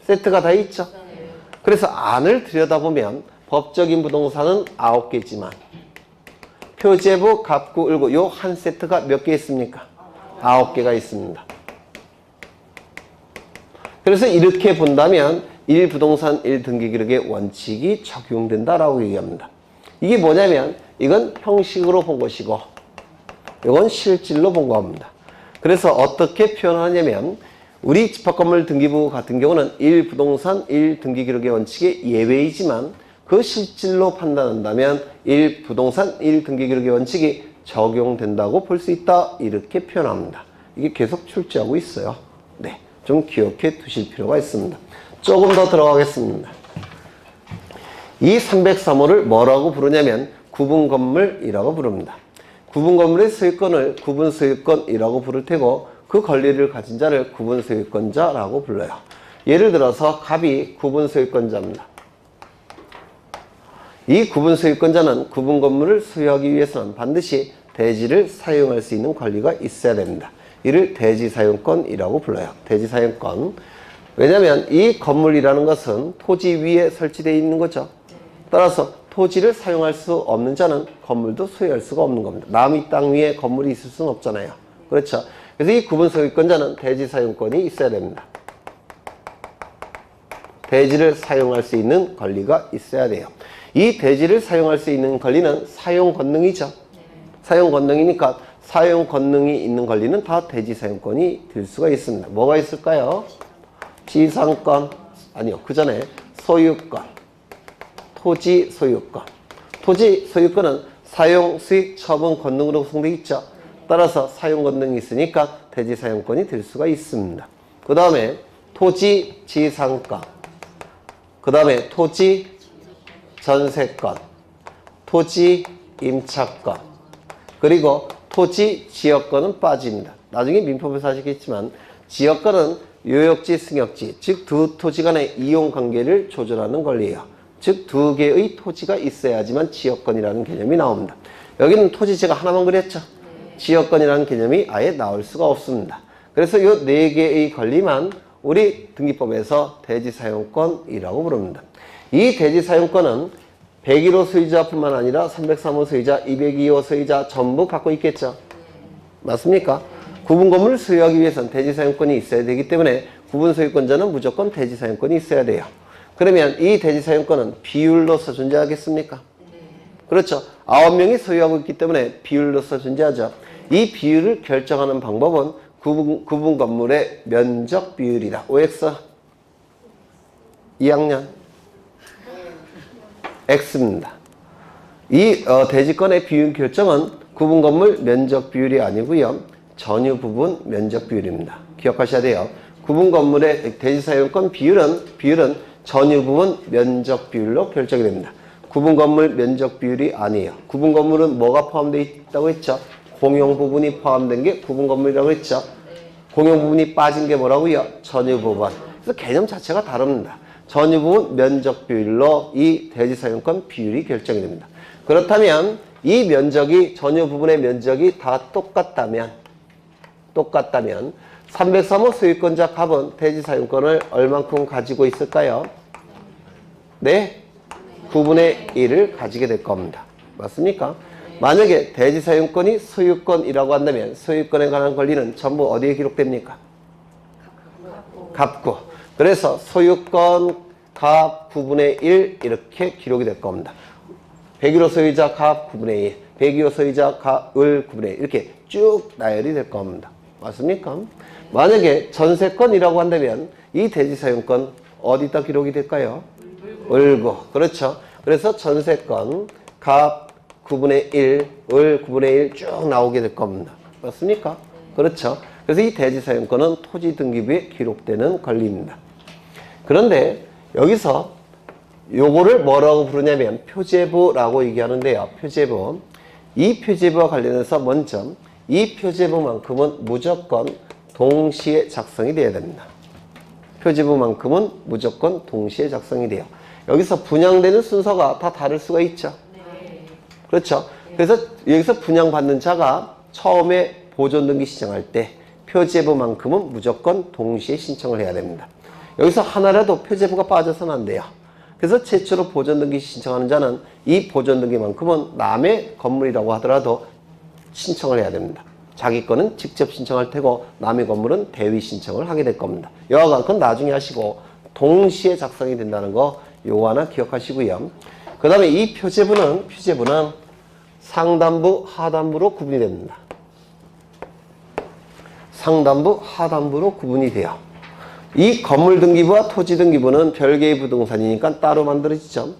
세트가 다 있죠. 그래서 안을 들여다보면 법적인 부동산은 9개지만 표제부, 갑구, 을구 요 한 세트가 몇 개 있습니까? 9개가 있습니다. 그래서 이렇게 본다면 1부동산 1등기 기록의 원칙이 적용된다라고 얘기합니다. 이게 뭐냐면 이건 형식으로 본 것이고 이건 실질로 본 겁니다. 그래서 어떻게 표현하냐면 우리 집합건물 등기부 같은 경우는 1부동산 1등기 기록의 원칙의 예외이지만 그 실질로 판단한다면 1부동산 1등기 기록의 원칙이 적용된다고 볼 수 있다. 이렇게 표현합니다. 이게 계속 출제하고 있어요. 네, 좀 기억해 두실 필요가 있습니다. 조금 더 들어가겠습니다. 이 303호를 뭐라고 부르냐면 구분건물이라고 부릅니다. 구분건물의 소유권을 구분소유권이라고 부를 테고 그 권리를 가진 자를 구분소유권자라고 불러요. 예를 들어서 갑이 구분소유권자입니다. 이 구분소유권자는 구분건물을 소유하기 위해서는 반드시 대지를 사용할 수 있는 권리가 있어야 됩니다. 이를 대지사용권이라고 불러요. 대지사용권. 왜냐하면 이 건물이라는 것은 토지 위에 설치되어 있는 거죠. 따라서 토지를 사용할 수 없는 자는 건물도 소유할 수가 없는 겁니다. 남의 땅 위에 건물이 있을 수는 없잖아요. 그렇죠. 그래서 이 구분 소유권자는 대지 사용권이 있어야 됩니다. 대지를 사용할 수 있는 권리가 있어야 돼요. 이 대지를 사용할 수 있는 권리는 사용 권능이죠. 사용 권능이니까 사용 권능이 있는 권리는 다 대지 사용권이 될 수가 있습니다. 뭐가 있을까요? 지상권, 아니요, 그 전에 소유권, 토지 소유권. 토지 소유권은 사용, 수익, 처분 권능으로 구성되어 있죠. 따라서 사용 권능이 있으니까 대지 사용권이 될 수가 있습니다. 그 다음에 토지 지상권, 그 다음에 토지 전세권, 토지 임차권, 그리고 토지 지역권은 빠집니다. 나중에 민법에서 하시겠지만 지역권은 요역지, 승역지, 즉 두 토지 간의 이용 관계를 조절하는 권리예요. 즉 두 개의 토지가 있어야지만 지역권이라는 개념이 나옵니다. 여기는 토지 제가 하나만 그렸죠. 지역권이라는 개념이 아예 나올 수가 없습니다. 그래서 이 네 개의 권리만 우리 등기법에서 대지사용권이라고 부릅니다. 이 대지사용권은 101호 소유자뿐만 아니라 303호 소유자, 202호 소유자 전부 갖고 있겠죠. 맞습니까? 구분 건물을 소유하기 위해서는 대지사용권이 있어야 되기 때문에 구분 소유권자는 무조건 대지사용권이 있어야 돼요. 그러면 이 대지사용권은 비율로서 존재하겠습니까? 그렇죠. 9명이 소유하고 있기 때문에 비율로서 존재하죠. 이 비율을 결정하는 방법은 구분 건물의 면적 비율이다. OX 2학년 X입니다. 이 대지권의 비율 결정은 구분 건물 면적 비율이 아니고요. 전유 부분 면적 비율입니다. 기억하셔야 돼요. 구분 건물의 대지사용권 비율은 전유 부분 면적 비율로 결정이 됩니다. 구분 건물 면적 비율이 아니에요. 구분 건물은 뭐가 포함되어 있다고 했죠? 공용 부분이 포함된 게 구분 건물이라고 했죠. 공용 부분이 빠진 게 뭐라고요? 전유 부분. 그래서 개념 자체가 다릅니다. 전유 부분 면적 비율로 이 대지사용권 비율이 결정이 됩니다. 그렇다면 이 면적이 전유 부분의 면적이 다 똑같다면 303호 소유권자 갑은 대지사용권을 얼만큼 가지고 있을까요? 네? 9분의 1을 가지게 될 겁니다. 맞습니까? 만약에 대지사용권이 소유권이라고 한다면 소유권에 관한 권리는 전부 어디에 기록됩니까? 갑구. 그래서 소유권 갑 9분의 1 이렇게 기록이 될 겁니다. 101호 소유자 갑 9분의 1, 102호 소유자 갑을 9분의 1 이렇게 쭉 나열이 될 겁니다. 맞습니까? 만약에 전세권이라고 한다면 이 대지사용권 어디다 기록이 될까요? 을구. 그렇죠. 그래서 전세권 갑 9분의 1, 을 9분의 1 쭉 나오게 될 겁니다. 맞습니까? 그렇죠. 그래서 이 대지사용권은 토지등기부에 기록되는 권리입니다. 그런데 여기서 요거를 뭐라고 부르냐면 표제부라고 얘기하는데요. 표제부. 이 표제부와 관련해서 먼저 이 표제부만큼은 무조건 동시에 작성이 돼야 됩니다. 표제부만큼은 무조건 동시에 작성이 돼요. 여기서 분양되는 순서가 다 다를 수가 있죠. 그렇죠. 그래서 여기서 분양받는 자가 처음에 보존등기 신청할 때 표제부만큼은 무조건 동시에 신청을 해야 됩니다. 여기서 하나라도 표제부가 빠져서는 안 돼요. 그래서 최초로 보존등기 신청하는 자는 이 보존등기만큼은 남의 건물이라고 하더라도 신청을 해야 됩니다. 자기 거는 직접 신청할 테고 남의 건물은 대위 신청을 하게 될 겁니다. 여하간 그건 나중에 하시고 동시에 작성이 된다는 거 요거 하나 기억하시고요. 그 다음에 이 표제부는 상단부, 하단부로 구분이 됩니다. 상단부, 하단부로 구분이 돼요. 이 건물 등기부와 토지 등기부는 별개의 부동산이니까 따로 만들어지죠.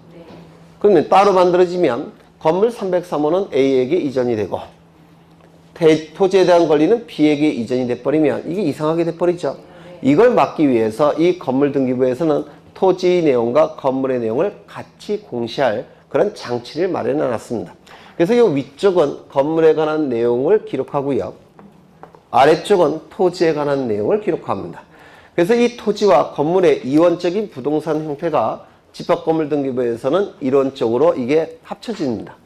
그러면 따로 만들어지면 건물 303호는 A에게 이전이 되고 토지에 대한 권리는 B에게 이전이 돼버리면 이게 이상하게 돼버리죠. 이걸 막기 위해서 이 건물 등기부에서는 토지 내용과 건물의 내용을 같이 공시할 그런 장치를 마련해 놨습니다. 그래서 이 위쪽은 건물에 관한 내용을 기록하고요. 아래쪽은 토지에 관한 내용을 기록합니다. 그래서 이 토지와 건물의 이원적인 부동산 형태가 집합건물등기부에서는 이론적으로 이게 합쳐집니다.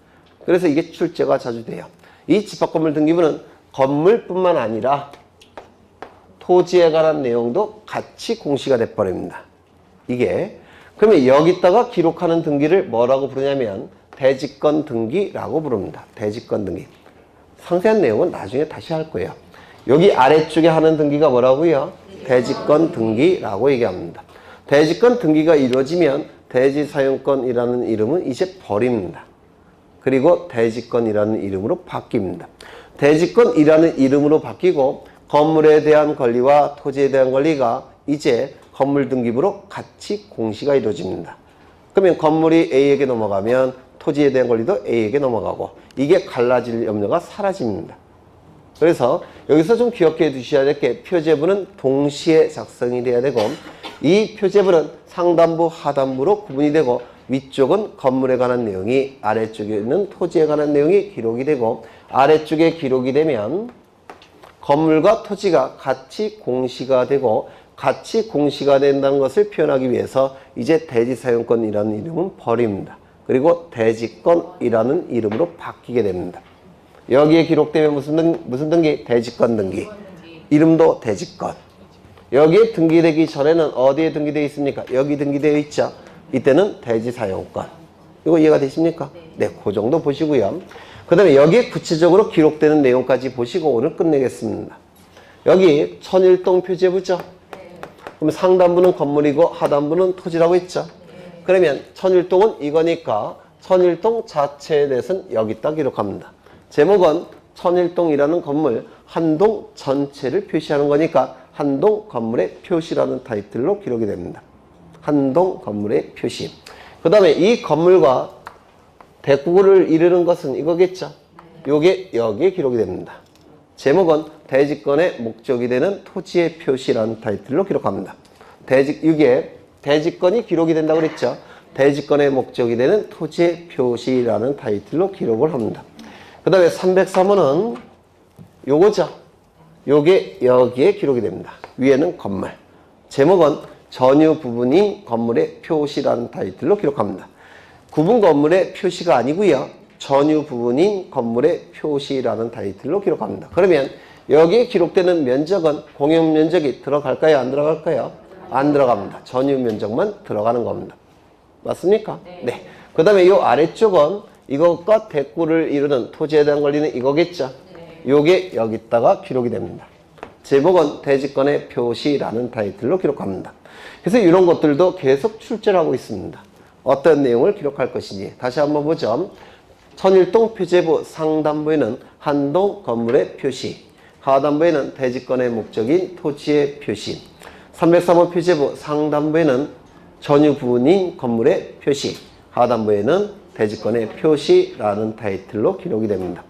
그래서 이게 출제가 자주 돼요. 이 집합건물등기부는 건물뿐만 아니라 토지에 관한 내용도 같이 공시가 돼버립니다. 이게 그러면 여기다가 기록하는 등기를 뭐라고 부르냐면 대지권 등기라고 부릅니다. 대지권 등기. 상세한 내용은 나중에 다시 할 거예요. 여기 아래쪽에 하는 등기가 뭐라고요? 대지권 등기라고 얘기합니다. 대지권 등기가 이루어지면 대지사용권이라는 이름은 이제 버립니다. 그리고 대지권이라는 이름으로 바뀝니다. 대지권이라는 이름으로 바뀌고 건물에 대한 권리와 토지에 대한 권리가 이제 건물 등기부로 같이 공시가 이루어집니다. 그러면 건물이 A에게 넘어가면 토지에 대한 권리도 A에게 넘어가고 이게 갈라질 염려가 사라집니다. 그래서 여기서 좀 기억해 두셔야 될 게 표제부는 동시에 작성이 돼야 되고 이 표제부는 상단부, 하단부로 구분이 되고 위쪽은 건물에 관한 내용이 아래쪽에는 토지에 관한 내용이 기록이 되고 아래쪽에 기록이 되면 건물과 토지가 같이 공시가 되고 같이 공시가 된다는 것을 표현하기 위해서 이제 대지사용권이라는 이름은 버립니다. 그리고 대지권이라는 이름으로 바뀌게 됩니다. 여기에 기록되면 무슨 등기? 대지권 등기. 이름도 대지권. 여기에 등기되기 전에는 어디에 등기되어 있습니까? 여기 등기되어 있죠. 이때는 대지사용권. 이거 이해가 되십니까? 네, 그 정도 보시고요. 그 다음에 여기에 구체적으로 기록되는 내용까지 보시고 오늘 끝내겠습니다. 여기 천일동 표제부죠. 그럼 상단부는 건물이고 하단부는 토지라고 했죠. 그러면 천일동은 이거니까 천일동 자체에 대해서는 여기다 기록합니다. 제목은 천일동이라는 건물 한 동 전체를 표시하는 거니까 한동 건물의 표시라는 타이틀로 기록이 됩니다. 한동 건물의 표시. 그 다음에 이 건물과 대구를 이루는 것은 이거겠죠. 요게 여기에 기록이 됩니다. 제목은 대지권의 목적이 되는 토지의 표시라는 타이틀로 기록합니다. 이게 대지권이 기록이 된다고 그랬죠. 대지권의 목적이 되는 토지의 표시라는 타이틀로 기록을 합니다. 그 다음에 303호는 요거죠. 요게 여기에 기록이 됩니다. 위에는 건물. 제목은 전유 부분인 건물의 표시라는 타이틀로 기록합니다. 구분 건물의 표시가 아니고요. 전유 부분인 건물의 표시라는 타이틀로 기록합니다. 그러면 여기에 기록되는 면적은 공용 면적이 들어갈까요? 안 들어갈까요? 안 들어갑니다. 전유 면적만 들어가는 겁니다. 맞습니까? 네. 그 다음에 이 아래쪽은 이것과 대구를 이루는 토지에 대한 권리는 이거겠죠. 요게 여기다가 기록이 됩니다. 제목은 대지권의 표시라는 타이틀로 기록합니다. 그래서 이런 것들도 계속 출제를 하고 있습니다. 어떤 내용을 기록할 것인지 다시 한번 보죠. 천일동 표제부 상단부에는 한동 건물의 표시, 하단부에는 대지권의 목적인 토지의 표시, 303호 표제부 상단부에는 전유 부분인 건물의 표시, 하단부에는 대지권의 표시라는 타이틀로 기록이 됩니다.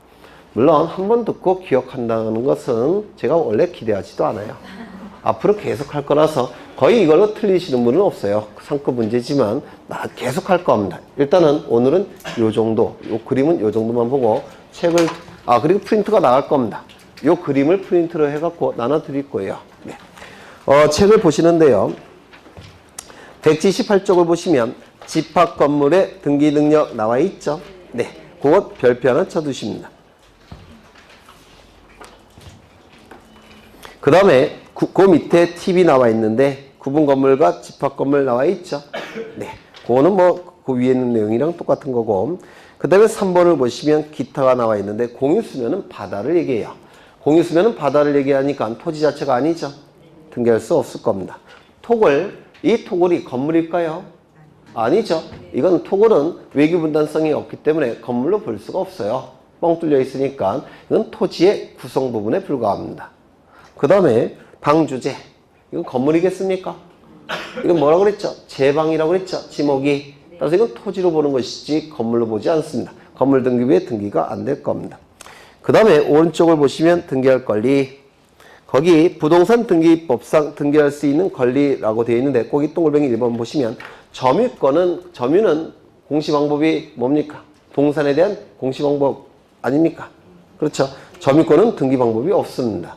물론 한 번 듣고 기억한다는 것은 제가 원래 기대하지도 않아요. 앞으로 계속 할 거라서 거의 이걸로 틀리시는 분은 없어요. 상급 문제지만 계속 할 겁니다. 일단은 오늘은 요 정도, 요 그림은 요 정도만 보고 책을, 그리고 프린트가 나갈 겁니다. 요 그림을 프린트로 해갖고 나눠 드릴 거예요. 네. 책을 보시는데요. 178쪽을 보시면 집합 건물의 등기 능력 나와 있죠. 네. 그것 별표 하나 쳐두십니다. 그 다음에 그 밑에 팁이 나와 있는데 구분 건물과 집합 건물 나와 있죠. 네, 그거는 그 위에 있는 내용이랑 똑같은 거고. 그 다음에 3번을 보시면 기타가 나와 있는데 공유수면은 바다를 얘기해요. 공유수면은 바다를 얘기하니까 토지 자체가 아니죠. 등기할 수 없을 겁니다. 이 토굴이 건물일까요? 아니죠. 이건 토굴은 외교분단성이 없기 때문에 건물로 볼 수가 없어요. 뻥 뚫려 있으니까 이건 토지의 구성 부분에 불과합니다. 그 다음에 방주제. 이건 건물이겠습니까? 이건 뭐라고 그랬죠? 제방이라고 그랬죠? 지목이. 따라서 이건 토지로 보는 것이지 건물로 보지 않습니다. 건물 등기부에 등기가 안 될 겁니다. 그 다음에 오른쪽을 보시면 등기할 권리. 거기 부동산 등기법상 등기할 수 있는 권리라고 되어 있는데 거기 동글뱅이 1번 보시면 점유는 공시방법이 뭡니까? 동산에 대한 공시방법 아닙니까? 그렇죠? 점유권은 등기방법이 없습니다.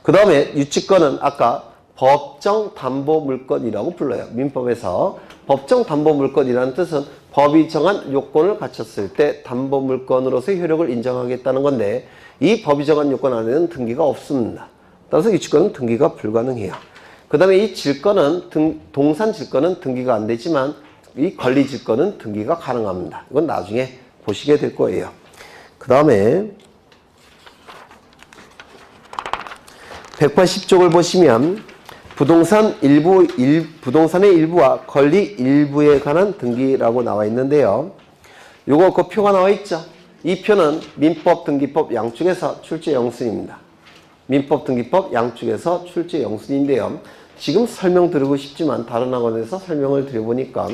그 다음에 유치권은 아까 법정담보물권이라고 불러요. 민법에서 법정담보물권이라는 뜻은 법이 정한 요건을 갖췄을 때 담보물권으로서 효력을 인정하겠다는 건데 이 법이 정한 요건 안에는 등기가 없습니다. 따라서 이 질권은 등기가 불가능해요. 그 다음에 이 질권은 동산 질권은 등기가 안 되지만 이 권리 질권은 등기가 가능합니다. 이건 나중에 보시게 될 거예요. 그 다음에 180쪽을 보시면 부동산의 일부와 권리 일부에 관한 등기라고 나와 있는데요. 요거 그 표가 나와 있죠. 이 표는 민법, 등기법 양쪽에서 출제 영순입니다. 민법, 등기법 양쪽에서 출제 영순인데요. 지금 설명드리고 싶지만 다른 학원에서 설명을 드려보니까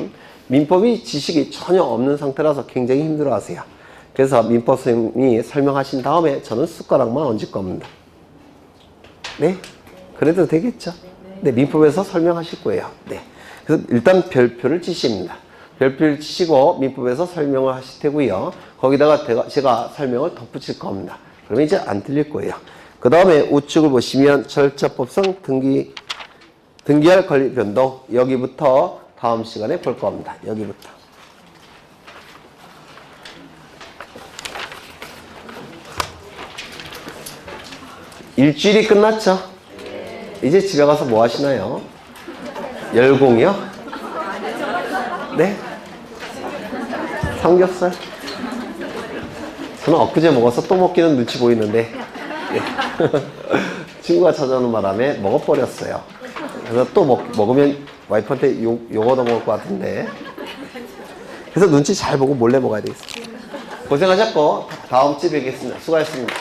민법이 지식이 전혀 없는 상태라서 굉장히 힘들어하세요. 그래서 민법 선생님이 설명하신 다음에 저는 숟가락만 얹을 겁니다. 네? 그래도 되겠죠? 네, 민법에서 설명하실 거예요. 네. 그래서 일단 별표를 치십니다. 별표를 치시고 민법에서 설명을 하실 테고요. 거기다가 제가 설명을 덧붙일 겁니다. 그러면 이제 안 틀릴 거예요. 그 다음에 우측을 보시면 절차법상 등기할 권리 변동, 여기부터 다음 시간에 볼 겁니다. 여기부터. 일주일이 끝났죠? 이제 집에 가서 뭐 하시나요? 열공이요? 네? 삼겹살? 저는 엊그제 먹어서 또 먹기는 눈치 보이는데 네. 친구가 찾아오는 바람에 먹어버렸어요. 그래서 또 먹으면 와이프한테 욕 얻어먹을 것 같은데, 그래서 눈치 잘 보고 몰래 먹어야 되겠습니다. 고생하셨고 다음 주에 뵙겠습니다. 수고하셨습니다.